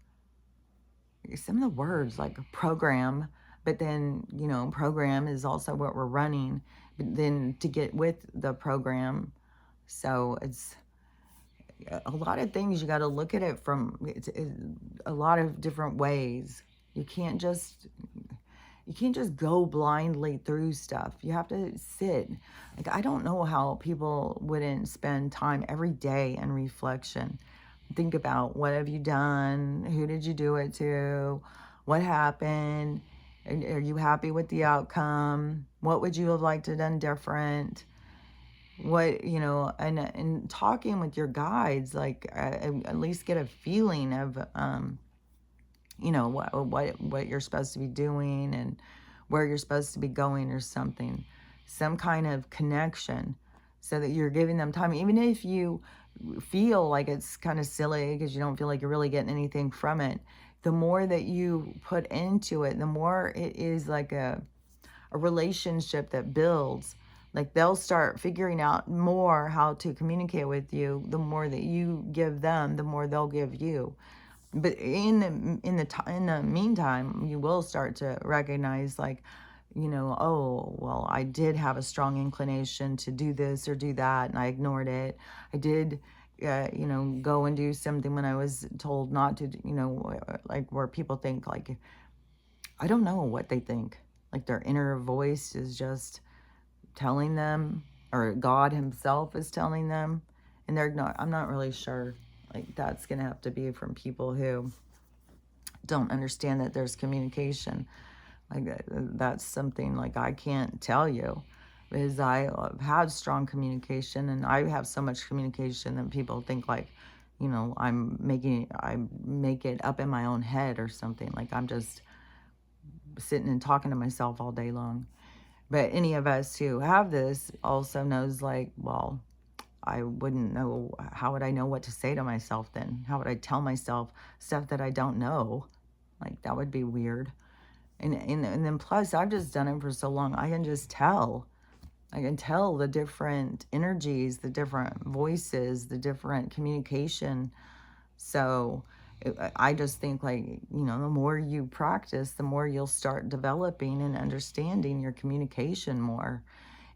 some of the words like program, but then, program is also what we're running, but then to get with the program. So it's a lot of things. You got to look at it from a lot of different ways. You can't just go blindly through stuff. You have to sit. Like, I don't know how people wouldn't spend time every day in reflection. Think about, what have you done? Who did you do it to? What happened? Are you happy with the outcome? What would you have liked to have done different? What, and talking with your guides, like at least get a feeling of, what you're supposed to be doing and where you're supposed to be going or something, some kind of connection, so that you're giving them time, even if you feel like it's kind of silly because you don't feel like you're really getting anything from it. The more that you put into it, the more it is like a relationship that builds. Like, they'll start figuring out more how to communicate with you. The more that you give them, the more they'll give you. But in the meantime, you will start to recognize, like, oh, well, I did have a strong inclination to do this or do that, and I ignored it. I did, go and do something when I was told not to, like, where people think, like, I don't know what they think. Like, their inner voice is just telling them, or God himself is telling them, and I'm not really sure. Like, that's going to have to be from people who don't understand that there's communication. Like, that's something like I can't tell you, because I have had strong communication, and I have so much communication that people think like, you know, I make it up in my own head or something. Like I'm just sitting and talking to myself all day long. But any of us who have this also knows, like, well, I wouldn't know. How would I know what to say to myself then? How would I tell myself stuff that I don't know? Like, that would be weird. And then plus, I've just done it for so long, I can just tell. I can tell the different energies, the different voices, the different communication. So I just think, like, you know, the more you practice, the more you'll start developing and understanding your communication more.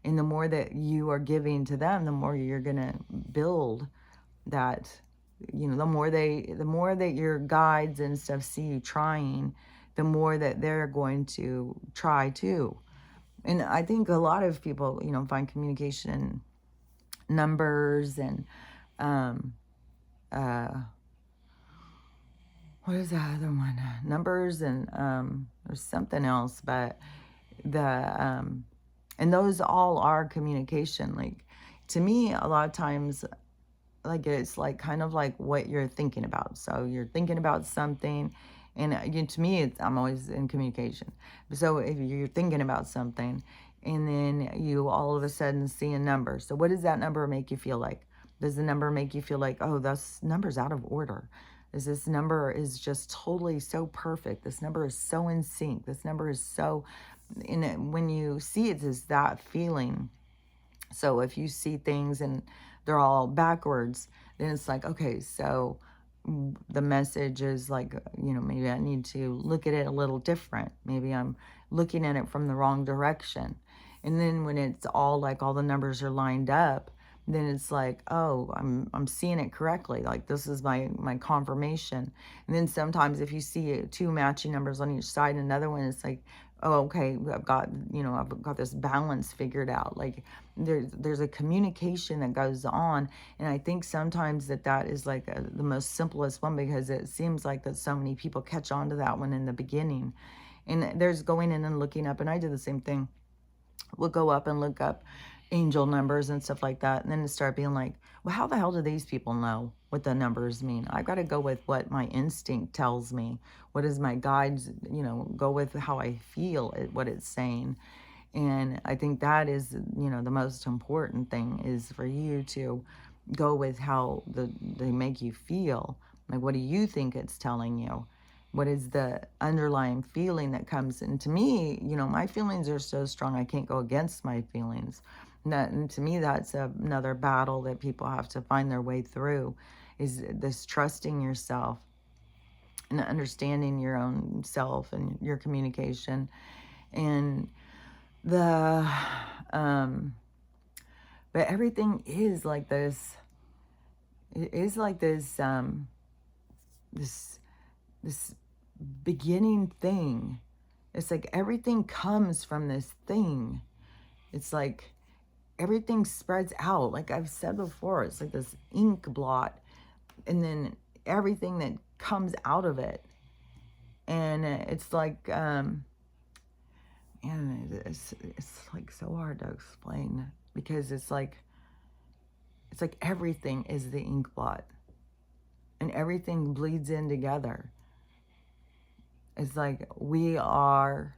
And the more that you are giving to them, the more you're going to build that, you know, the more that your guides and stuff see you trying, the more that they're going to try too. And I think a lot of people, you know, find communication in numbers and um uh what is that other one? Numbers and there's something else, but the and those all are communication. Like, to me, a lot of times, like, it's like kind of like what you're thinking about. So you're thinking about something, and to me, I'm always in communication. So if you're thinking about something, and then you all of a sudden see a number, so what does that number make you feel like? Does the number make you feel like, oh, this number's out of order? Is this number is just totally so perfect? This number is so in sync. This number is so, when you see it as that feeling. So if you see things and they're all backwards, then it's like, okay, so the message is like, you know, maybe I need to look at it a little different. Maybe I'm looking at it from the wrong direction. And then when it's all like all the numbers are lined up, then it's like, oh, I'm seeing it correctly. Like, this is my confirmation. And then sometimes if you see two matching numbers on each side, another one, it's like, oh, okay, I've got this balance figured out. Like, there's a communication that goes on, and I think sometimes that is like the most simplest one, because it seems like that so many people catch on to that one in the beginning, and there's going in and looking up, and I do the same thing. We'll go up and look up angel numbers and stuff like that, and then start being like, well, how the hell do these people know what the numbers mean? I've got to go with what my instinct tells me. What is my guides, you know, go with how I feel what it's saying. And I think that is, you know, the most important thing, is for you to go with how they make you feel. Like, what do you think it's telling you? What is the underlying feeling that comes? And to me, you know, my feelings are so strong, I can't go against my feelings. And to me, that's another battle that people have to find their way through, is this trusting yourself and understanding your own self and your communication. And the but everything is like this. It is like this this beginning thing. It's like everything comes from this thing. It's like everything spreads out. Like I've said before, it's like this ink blot, and then everything that comes out of it. And it's like and it's like so hard to explain, because it's like everything is the ink blot, and everything bleeds in together. It's like we are,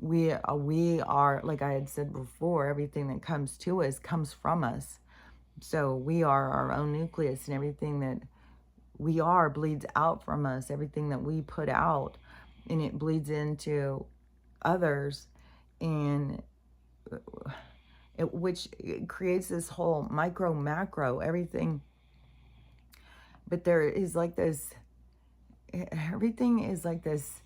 like I had said before, everything that comes to us comes from us. So we are our own nucleus, and everything that we are bleeds out from us. Everything that we put out, and it bleeds into others, and which creates this whole micro macro everything. But there is like this, everything is like this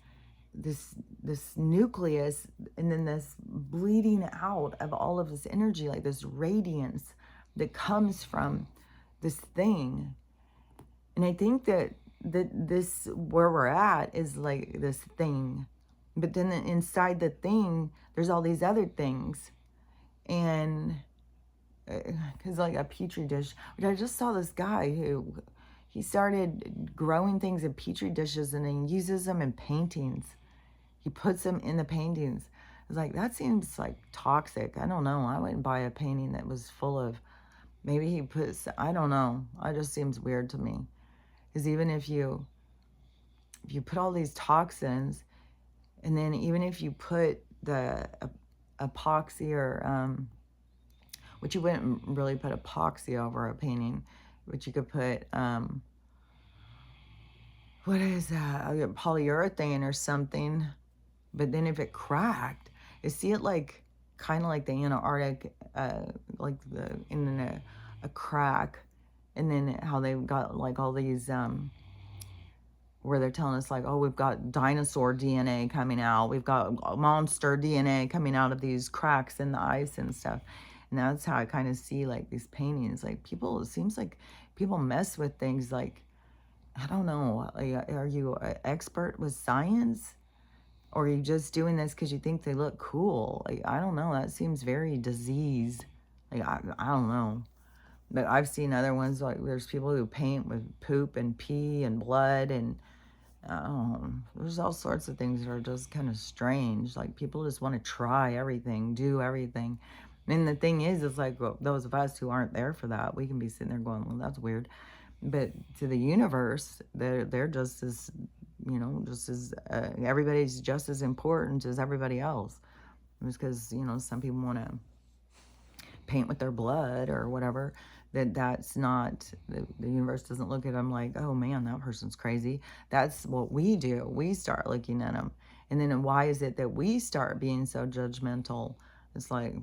nucleus, and then this bleeding out of all of this energy, like this radiance that comes from this thing. And I think that this, where we're at, is like this thing, but then inside the thing there's all these other things. And because like a petri dish, which I just saw this guy who he started growing things in petri dishes, and then uses them in paintings. He puts them in the paintings. It's like, that seems like toxic. I don't know. I wouldn't buy a painting that was full of Maybe he puts, I don't know. It just seems weird to me. Because even if you put all these toxins, and then even if you put the epoxy or, which you wouldn't really put epoxy over a painting, but you could put, what is that? Polyurethane or something. But then if it cracked, you see it like, kind of like the Antarctic, like in a crack. And then how they've got like all these, where they're telling us like, oh, we've got dinosaur DNA coming out. We've got monster DNA coming out of these cracks in the ice and stuff. And that's how I kind of see like these paintings. Like people, it seems like people mess with things like, I don't know, like, are you an expert with science? Or are you just doing this because you think they look cool? Like, I don't know. That seems very diseased. Like, I don't know. But I've seen other ones, like there's people who paint with poop and pee and blood, and there's all sorts of things that are just kind of strange. Like people just want to try everything, do everything. And the thing is, it's like, well, those of us who aren't there for that, we can be sitting there going, well, that's weird. But to the universe, they're just as, just as, everybody's just as important as everybody else. Just because, some people want to paint with their blood or whatever, that's not, the universe doesn't look at them like, oh man, that person's crazy. That's what we do. We start looking at them. And then why is it that we start being so judgmental? It's like,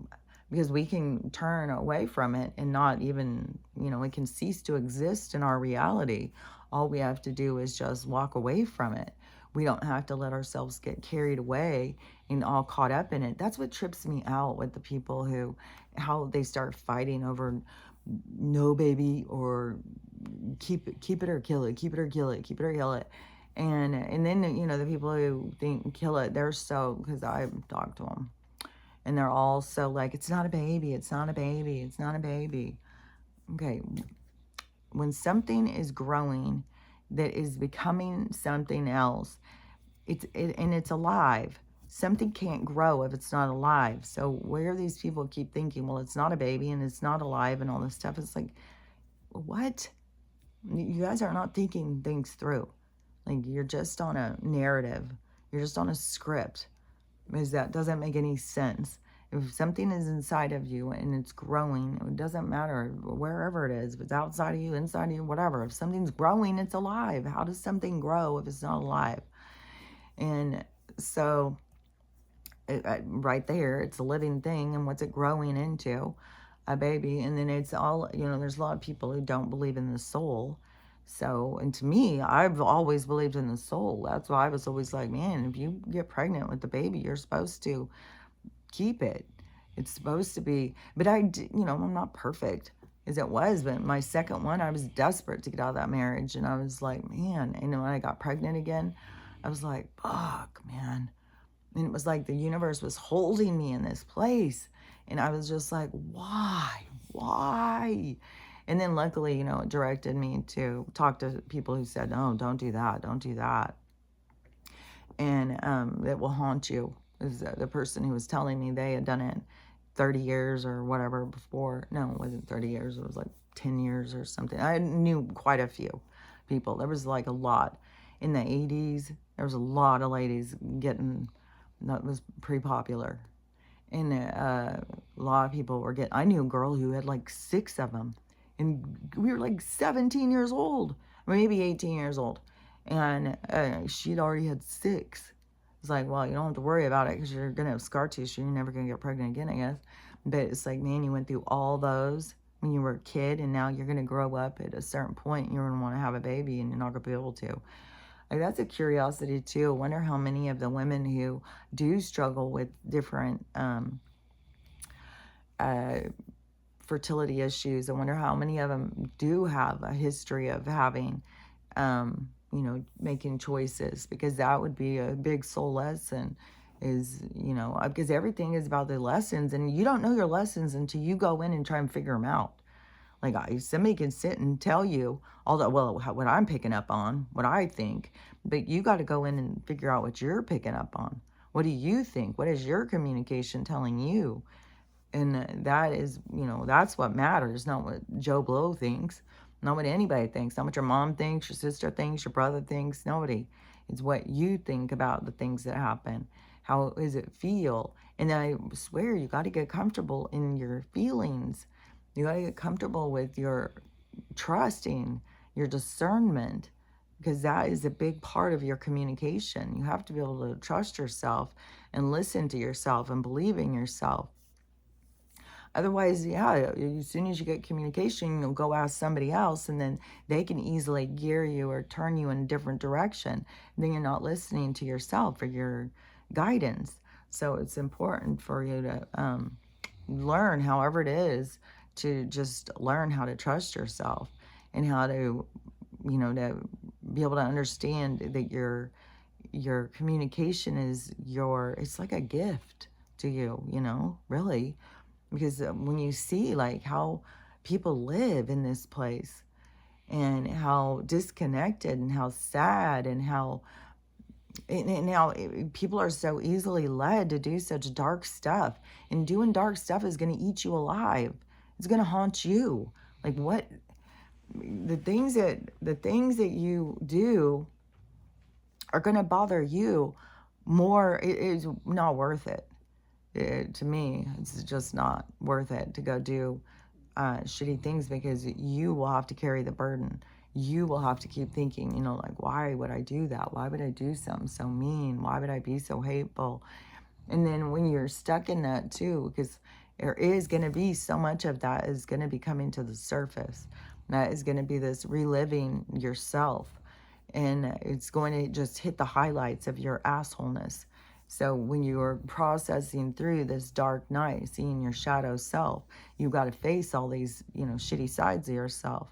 because we can turn away from it and not even, it can cease to exist in our reality. All we have to do is just walk away from it. We don't have to let ourselves get carried away and all caught up in it. That's what trips me out with the people who, how they start fighting over no baby or keep it or kill it, keep it or kill it, keep it or kill it. And then, the people who think kill it, they're so, because I've talked to them, and they're all so like, it's not a baby, it's not a baby, it's not a baby. Okay, when something is growing that is becoming something else, and it's alive. Something can't grow if it's not alive. So where these people keep thinking, well, it's not a baby and it's not alive and all this stuff, it's like, what? You guys are not thinking things through. Like, you're just on a narrative. You're just on a script. Because that doesn't make any sense. If something is inside of you and it's growing, it doesn't matter wherever it is. If it's outside of you, inside of you, whatever. If something's growing, it's alive. How does something grow if it's not alive? And so, right there, it's a living thing. And what's it growing into? A baby. And then it's all, there's a lot of people who don't believe in the soul. So, and to me, I've always believed in the soul. That's why I was always like, man, if you get pregnant with the baby, you're supposed to keep it. It's supposed to be, but I'm not perfect as it was, but my second one, I was desperate to get out of that marriage. And I was like, man, and then when I got pregnant again, I was like, fuck, man. And it was like the universe was holding me in this place. And I was just like, why? And then luckily, it directed me to talk to people who said, no, don't do that. Don't do that. And it will haunt you. Is the person who was telling me they had done it 30 years or whatever before. No, it wasn't 30 years. It was like 10 years or something. I knew quite a few people. There was like a lot. In the 80s, there was a lot of ladies getting, that was pretty popular. And a lot of people were getting, I knew a girl who had like 6 of them. And we were like 17 years old, maybe 18 years old. And she'd already had 6. It's like, well, you don't have to worry about it because you're going to have scar tissue. You're never going to get pregnant again, I guess. But it's like, man, you went through all those when you were a kid, and now you're going to grow up at a certain point. You're going to want to have a baby, and you're not going to be able to. Like, that's a curiosity, too. I wonder how many of the women who do struggle with different fertility issues, I wonder how many of them do have a history of having making choices, because that would be a big soul lesson, is, because everything is about the lessons, and you don't know your lessons until you go in and try and figure them out. Like, somebody can sit and tell you all that, well, what I'm picking up on, what I think, but you got to go in and figure out what you're picking up on. What do you think? What is your communication telling you? And that is, that's what matters, not what Joe Blow thinks, not what anybody thinks, not what your mom thinks, your sister thinks, your brother thinks, nobody. It's what you think about the things that happen. How does it feel? And I swear, you got to get comfortable in your feelings. You got to get comfortable with your trusting, your discernment, because that is a big part of your communication. You have to be able to trust yourself and listen to yourself and believe in yourself. Otherwise, yeah, as soon as you get communication, you'll go ask somebody else, and then they can easily gear you or turn you in a different direction. Then you're not listening to yourself or your guidance. So it's important for you to learn, however it is, to just learn how to trust yourself and how to, to be able to understand that your communication is it's like a gift to you, really. Because when you see like how people live in this place and how disconnected and how sad and how people are so easily led to do such dark stuff, and doing dark stuff is going to eat you alive. It's going to haunt you. Like, what the things that you do are going to bother you more. It is not worth it. To me, it's just not worth it to go do shitty things, because you will have to carry the burden. You will have to keep thinking, like, why would I do that? Why would I do something so mean? Why would I be so hateful? And then when you're stuck in that too, because there is going to be so much of that is going to be coming to the surface. That is going to be this reliving yourself. And it's going to just hit the highlights of your assholeness. So when you're processing through this dark night, seeing your shadow self, you've got to face all these, shitty sides of yourself.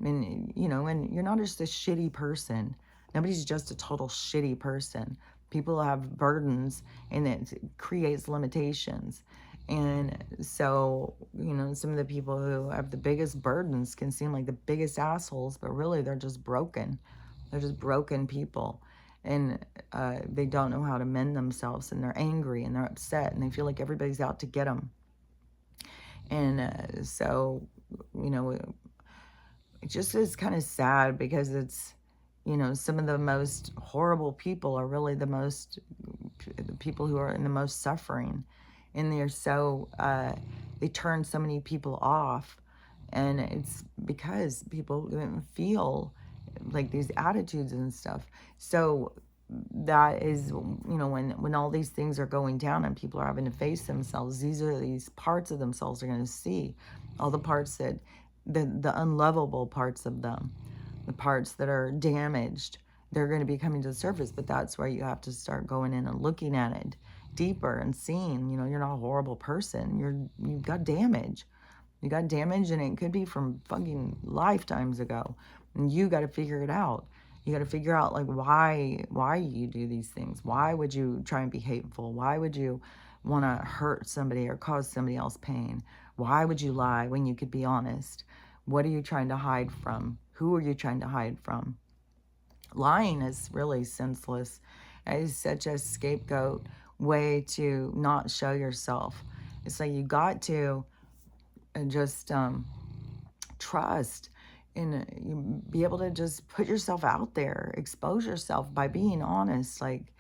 And, and you're not just a shitty person. Nobody's just a total shitty person. People have burdens, and it creates limitations. And so, some of the people who have the biggest burdens can seem like the biggest assholes, but really they're just broken. They're just broken people. And they don't know how to mend themselves, and they're angry and they're upset, and they feel like everybody's out to get them. And so, it just is kind of sad, because it's, some of the most horrible people are really the people who are in the most suffering. And they're so, they turn so many people off. And it's because people didn't feel like these attitudes and stuff. So that is, when all these things are going down and people are having to face themselves, these parts of themselves are going to see all the parts that the unlovable parts of them, the parts that are damaged, they're going to be coming to the surface. But that's where you have to start going in and looking at it deeper and seeing, you're not a horrible person. You've got damage. You got damage, and it could be from fucking lifetimes ago. And you got to figure it out. You got to figure out, like, why you do these things. Why would you try and be hateful? Why would you want to hurt somebody or cause somebody else pain? Why would you lie when you could be honest? What are you trying to hide from? Who are you trying to hide from? Lying is really senseless. It is such a scapegoat way to not show yourself. It's like you got to just trust and be able to just put yourself out there, expose yourself by being honest. Like,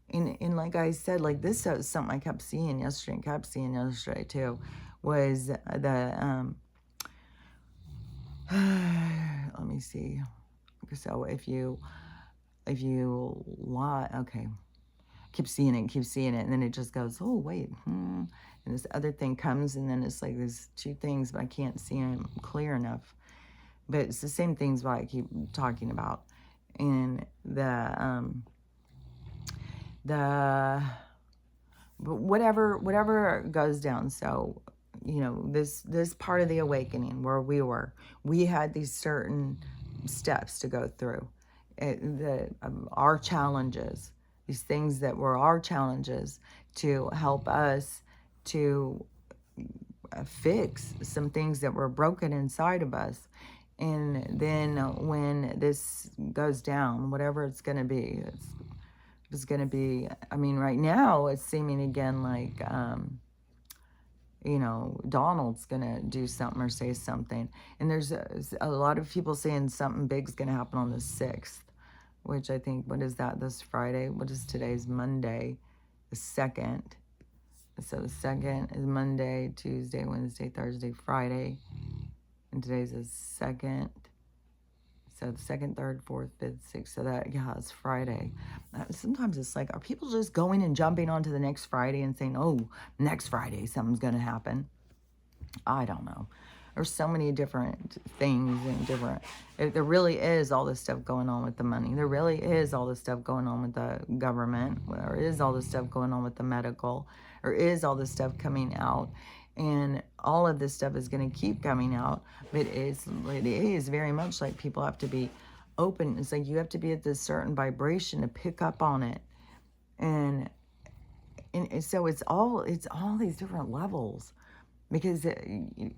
and like I said, like, this is something I kept seeing yesterday and kept seeing yesterday too, was the, let me see. So if you lie, okay, keep seeing it, and then it just goes, oh, wait, and this other thing comes, and then it's like there's two things, but I can't see them clear enough. But it's the same things what I keep talking about. And but whatever goes down. So, this part of the awakening where we had these certain steps to go through. Our challenges, these things that were our challenges to help us to fix some things that were broken inside of us. And then when this goes down, whatever it's going to be, it's going to be, I mean, right now it's seeming again like Donald's going to do something or say something. And there's a lot of people saying something big's going to happen on the 6th, which I think, what is that, this Friday? What is today's Monday? The 2nd. So the 2nd is Monday, Tuesday, Wednesday, Thursday, Friday. And today's the 2nd. So the 2nd, 3rd, 4th, 5th, 6th. So that, yeah, it's Friday. Sometimes it's like, are people just going and jumping onto the next Friday and saying, oh, next Friday something's going to happen? I don't know. There's so many different things and there really is all this stuff going on with the money. There really is all this stuff going on with the government. There is all this stuff going on with the medical. There is all this stuff coming out. And all of this stuff is going to keep coming out. But it is very much like people have to be open. It's like you have to be at this certain vibration to pick up on it. And so it's all these different levels. Because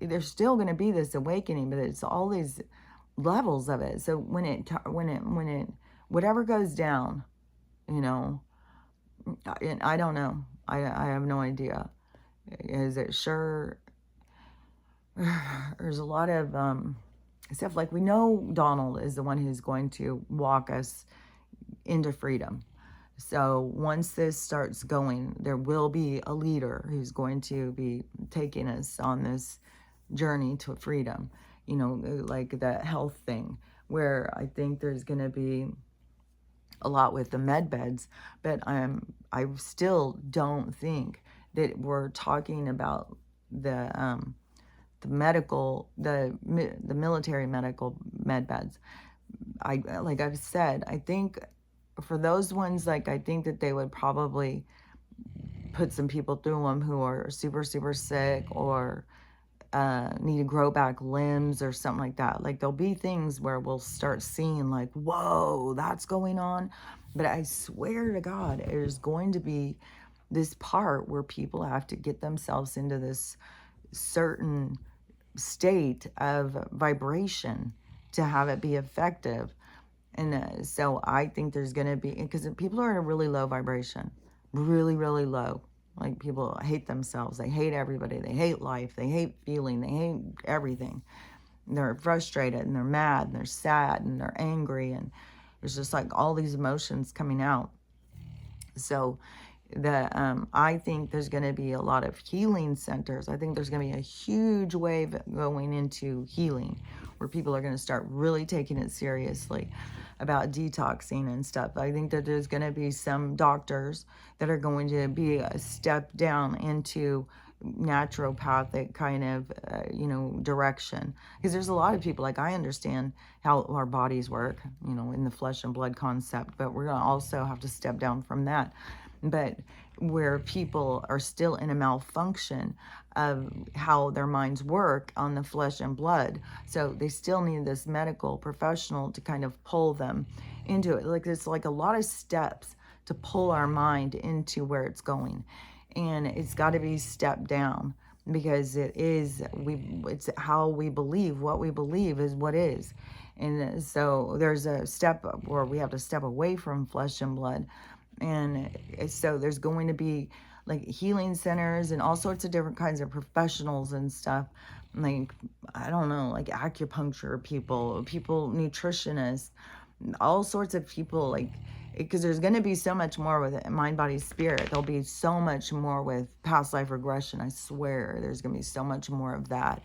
there's still going to be this awakening, but it's all these levels of it. So when it whatever goes down, and I don't know. I have no idea. Is it sure? There's a lot of stuff, like we know Donald is the one who's going to walk us into freedom. So once this starts going, there will be a leader who's going to be taking us on this journey to freedom, like the health thing, where I think there's going to be a lot with the med beds, but I still don't think that we're talking about the military medical med beds. Like I've said, I think for those ones, like I think that they would probably put some people through them who are super, super sick or need to grow back limbs or something like that. Like there'll be things where we'll start seeing like, whoa, that's going on. But I swear to God, there's going to be this part where people have to get themselves into this certain state of vibration to have it be effective. And so I think there's going to be, because people are in a really low vibration, really, really low. Like people hate themselves. They hate everybody. They hate life. They hate feeling. They hate everything. And they're frustrated and they're mad and they're sad and they're angry. And there's just like all these emotions coming out. So I think there's going to be a lot of healing centers. I think there's going to be a huge wave going into healing where people are going to start really taking it seriously about detoxing and stuff. I think that there's going to be some doctors that are going to be a step down into naturopathic kind of, direction. Because there's a lot of people, like I understand how our bodies work, in the flesh and blood concept, but we're going to also have to step down from that. But where people are still in a malfunction of how their minds work on the flesh and blood. So they still need this medical professional to kind of pull them into it. Like it's like a lot of steps to pull our mind into where it's going. And it's got to be stepped down because it's how we believe. What we believe is what is. And so there's a step where we have to step away from flesh and blood. And so there's going to be like healing centers and all sorts of different kinds of professionals and stuff. Like, I don't know, like acupuncture people, nutritionists, all sorts of people, like, because there's going to be so much more with it, mind, body, spirit. There'll be so much more with past life regression. I swear there's going to be so much more of that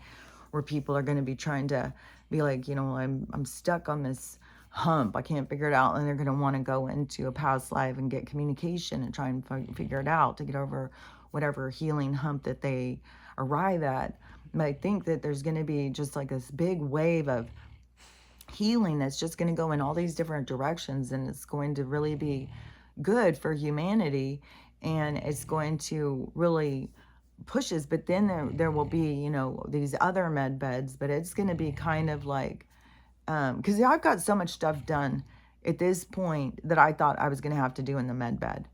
where people are going to be trying to be like, I'm stuck on this hump. I can't figure it out. And they're going to want to go into a past life and get communication and try and figure it out to get over whatever healing hump that they arrive at. But I think that there's going to be just like this big wave of healing that's just going to go in all these different directions, and it's going to really be good for humanity, and it's going to really push us. But then there will be, these other med beds, but it's going to be kind of like, because I've got so much stuff done at this point that I thought I was going to have to do in the med bed.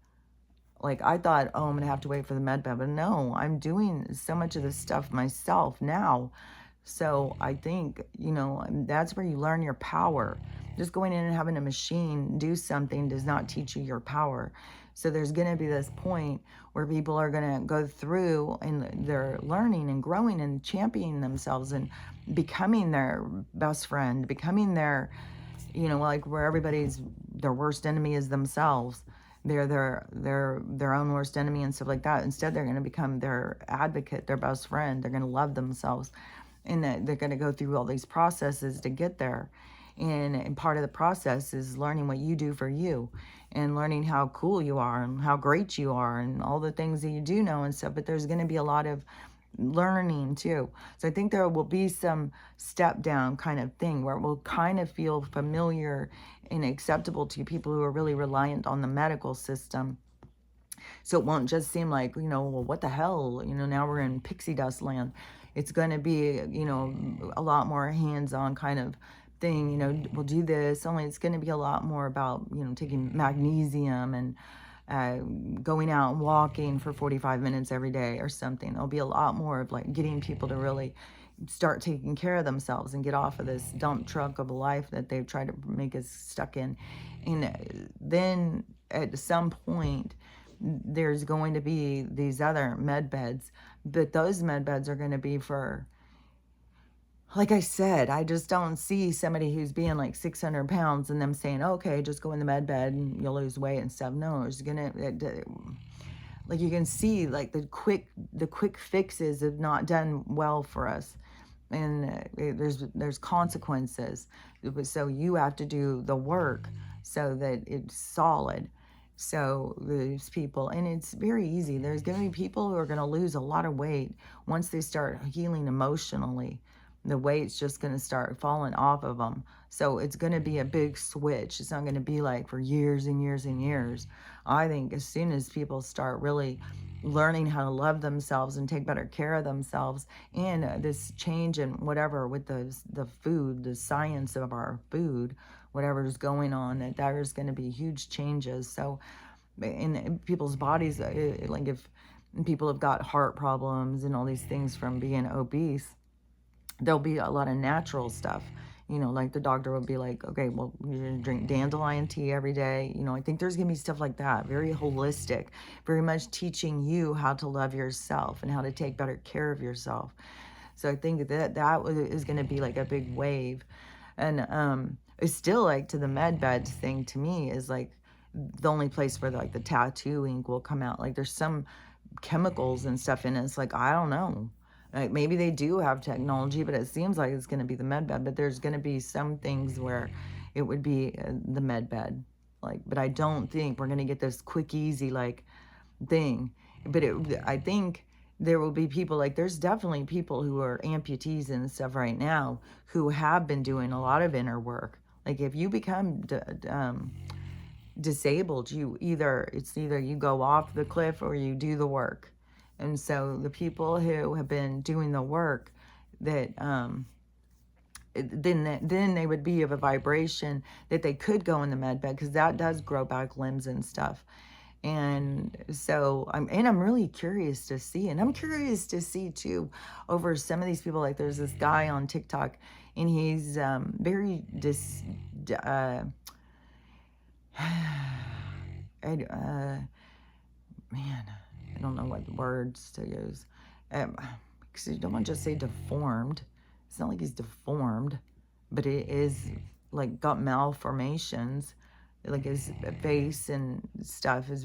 Like I thought, oh, I'm going to have to wait for the med bed. But no, I'm doing so much of this stuff myself now. So I think, that's where you learn your power. just going in and having a machine do something does not teach you your power. So there's going to be this point where people are going to go through and they're learning and growing and championing themselves and becoming their best friend, becoming their, like where everybody's, their worst enemy is themselves. They're their own worst enemy and stuff like that. Instead, they're going to become their advocate, their best friend. They're going to love themselves, and they're going to go through all these processes to get there. And part of the process is learning what you do for you, and learning how cool you are and how great you are and all the things that you do know and stuff. But there's going to be a lot of learning too. So I think there will be some step down kind of thing where it will kind of feel familiar and acceptable to people who are really reliant on the medical system. So it won't just seem like, well, what the hell, now we're in pixie dust land. It's going to be, a lot more hands-on kind of thing, we'll do this, only it's going to be a lot more about, taking magnesium and going out and walking for 45 minutes every day or something. There'll be a lot more of like getting people to really start taking care of themselves and get off of this dump truck of a life that they've tried to make us stuck in. And then at some point, there's going to be these other med beds, but those med beds are going to be for, like I said, I just don't see somebody who's being like 600 pounds and them saying, okay, just go in the med bed and you'll lose weight and stuff. No, it's gonna, like you can see like the quick fixes have not done well for us. And there's consequences. So you have to do the work so that it's solid. So these people, and it's very easy. There's going to be people who are going to lose a lot of weight once they start healing emotionally. The weight's just going to start falling off of them. So it's going to be a big switch. It's not going to be like for years and years and years. I think as soon as people start really learning how to love themselves and take better care of themselves, and this change in whatever with the food, the science of our food, whatever's going on, that there's going to be huge changes. So in people's bodies, like if people have got heart problems and all these things from being obese, there'll be a lot of natural stuff. Like the doctor will be like, okay, well, you're going to drink dandelion tea every day. I think there's going to be stuff like that, very holistic, very much teaching you how to love yourself and how to take better care of yourself. So I think that is going to be like a big wave. And it's still like to the med beds thing to me is like the only place where like the tattoo ink will come out. Like there's some chemicals and stuff in it. It's like, I don't know. Like maybe they do have technology, but it seems like it's going to be the med bed. But there's going to be some things where it would be the med bed. But I don't think we're going to get this quick, easy like thing. But I think there will be people, like there's definitely people who are amputees and stuff right now who have been doing a lot of inner work. Like if you become disabled, it's either you go off the cliff or you do the work. And so the people who have been doing the work, that then they would be of a vibration that they could go in the med bed, because that does grow back limbs and stuff. And so I'm really curious to see, and I'm curious to see too over some of these people. Like there's this guy on TikTok, and he's very man, I don't know what words to use. Because you don't want to just say deformed. It's not like he's deformed, but it is like got malformations. Like his face and stuff is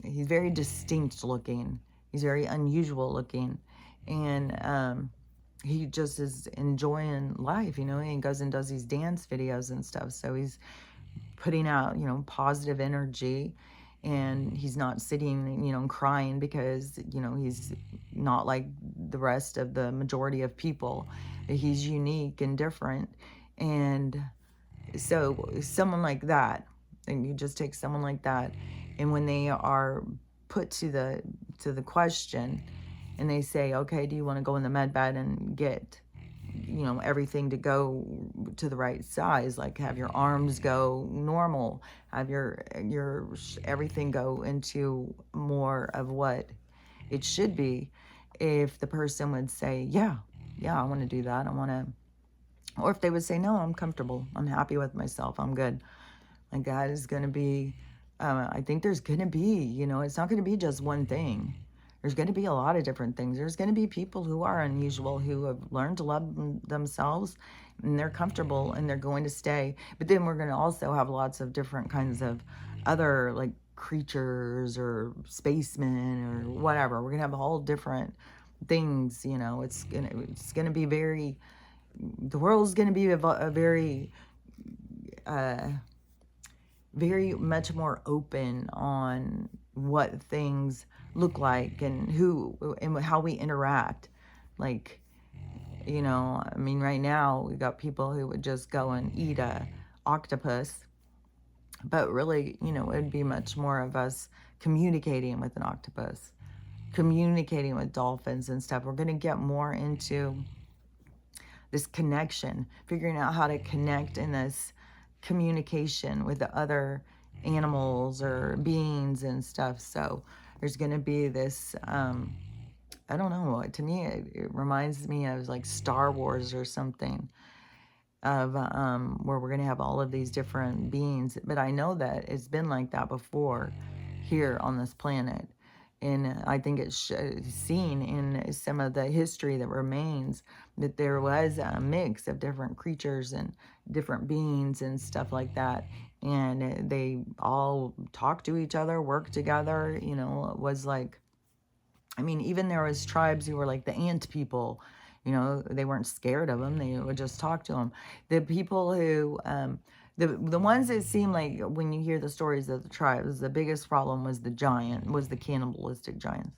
he's very distinct looking. He's very unusual looking. And he just is enjoying life, and he goes and does these dance videos and stuff. So he's putting out, positive energy. And he's not sitting, and crying because, he's not like the rest of the majority of people. He's unique and different. And so someone like that, and you just take someone like that, and when they are put to the question, and they say, okay, do you want to go in the med bed and get, everything to go to the right size, like have your arms go normal, have your everything go into more of what it should be. If the person would say, yeah, I want to do that, I want to Or if they would say, no, I'm comfortable. I'm happy with myself. I'm good. Like that is going to be, I think there's going to be, it's not going to be just one thing. There's going to be a lot of different things. There's going to be people who are unusual, who have learned to love themselves, and they're comfortable and they're going to stay. But then we're going to also have lots of different kinds of other like creatures or spacemen or whatever. We're going to have all different things, it's going to be very, the world's going to be a very, uh, very much more open on what things look like and who and how we interact. Like, I mean, right now we got people who would just go and eat a octopus, but really, it would be much more of us communicating with an octopus, communicating with dolphins and stuff. We're going to get more into this connection, figuring out how to connect in this communication with the other animals or beings and stuff. So there's going to be this, I don't know, to me, it reminds me of like Star Wars or something of where we're going to have all of these different beings. But I know that it's been like that before here on this planet. And I think it's seen in some of the history that remains that there was a mix of different creatures and different beings and stuff like that. And they all talked to each other, worked together. It was like, I mean, even there was tribes who were like the ant people. They weren't scared of them. They would just talk to them. The people who, the ones that seem like when you hear the stories of the tribes, the biggest problem was the cannibalistic giants.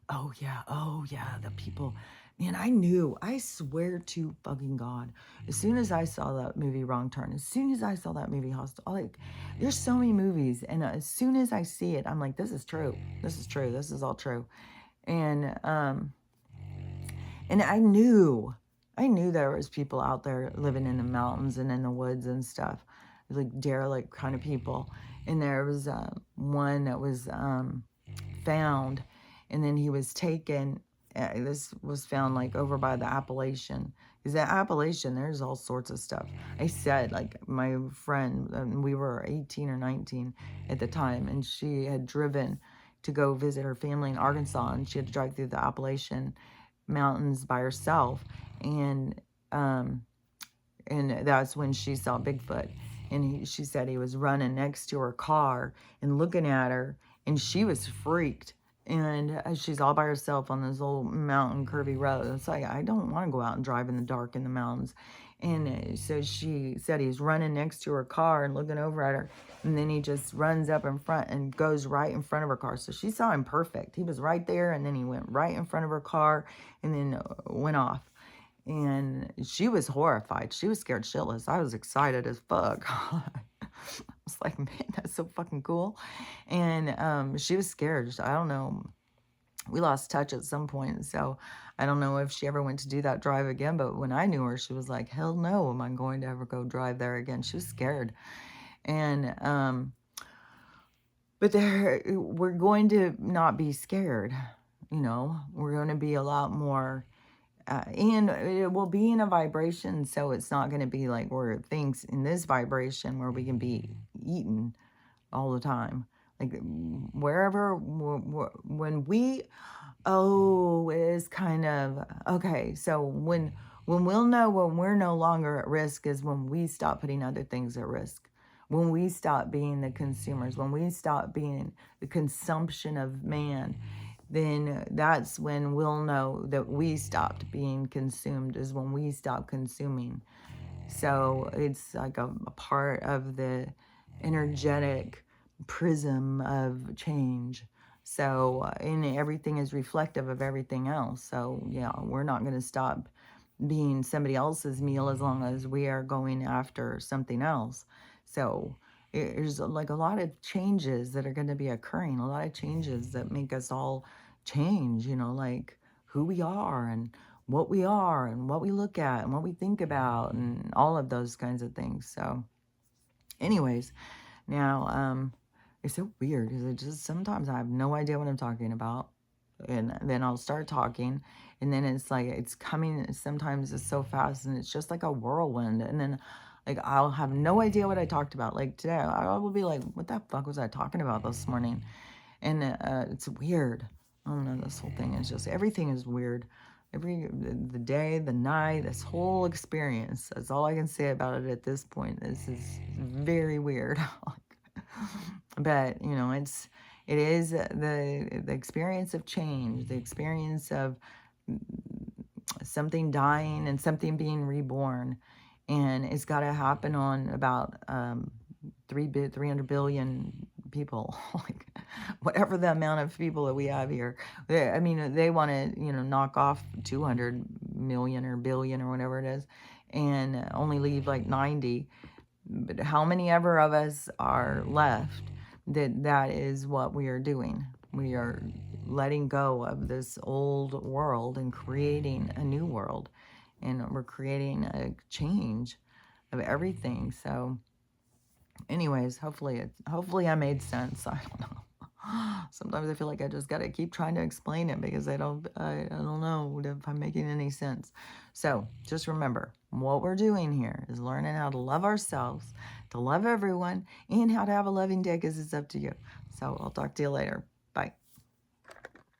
Oh yeah, the people. Man, I swear to fucking God, as soon as I saw that movie Wrong Turn, as soon as I saw that movie Hostel, like, there's so many movies, and as soon as I see it, I'm like, this is true. This is true. This is all true. And and I knew there was people out there living in the mountains and in the woods and stuff, like derelict kind of people. And there was one that was found, and then he was taken. This was found like over by the Appalachian. Because the Appalachian, there's all sorts of stuff. I said, like, my friend, we were 18 or 19 at the time, and she had driven to go visit her family in Arkansas, and she had to drive through the Appalachian mountains by herself. And um, and that's when she saw Bigfoot. And she said he was running next to her car and looking at her, and she was freaked. And she's all by herself on this old mountain curvy road. It's like, I don't want to go out and drive in the dark in the mountains. And so she said he's running next to her car and looking over at her. And then he just runs up in front and goes right in front of her car. So she saw him perfect. He was right there, and then he went right in front of her car and then went off. And she was horrified. She was scared shitless. I was excited as fuck. I was like, man, that's so fucking cool. And she was scared. I don't know. We lost touch at some point. So I don't know if she ever went to do that drive again. But when I knew her, she was like, hell no, am I going to ever go drive there again? She was scared. And, but we're going to not be scared. We're going to be a lot more and it will be in a vibration, so it's not going to be like we're things in this vibration where we can be eaten all the time. Like wherever, when we, oh, it is kind of, okay, so when we'll know when we're no longer at risk is when we stop putting other things at risk. When we stop being the consumers, when we stop being the consumption of man, then that's when we'll know that we stopped being consumed, is when we stop consuming. So it's like a part of the energetic prism of change. So, and everything is reflective of everything else. So, yeah, we're not going to stop being somebody else's meal as long as we are going after something else. So, there's like a lot of changes that are going to be occurring, a lot of changes that make us all change, like who we are and what we are and what we look at and what we think about and all of those kinds of things. So anyways, now it's so weird because it just sometimes I have no idea what I'm talking about. and then I'll start talking, and then it's like it's coming. Sometimes it's so fast, and it's just like a whirlwind, and then like I'll have no idea what I talked about. Like today, I will be like, "What the fuck was I talking about this morning?" And it's weird. I don't know. This whole thing is just everything is weird. The day, the night, this whole experience. That's all I can say about it at this point. This is very weird. But you know, it is the experience of change, the experience of something dying and something being reborn, and it's got to happen on about 300 billion people, like whatever the amount of people that we have here. I mean, they want to, you know, knock off 200 million or billion or whatever it is, and only leave like 90. But how many ever of us are left, that is what we are doing. We are letting go of this old world and creating a new world, and we're creating a change of everything. So anyways, hopefully I made sense. I don't know. Sometimes I feel like I just got to keep trying to explain it because I don't know if I'm making any sense. So just remember, what we're doing here is learning how to love ourselves, to love everyone, and how to have a loving day, because it's up to you. So I'll talk to you later.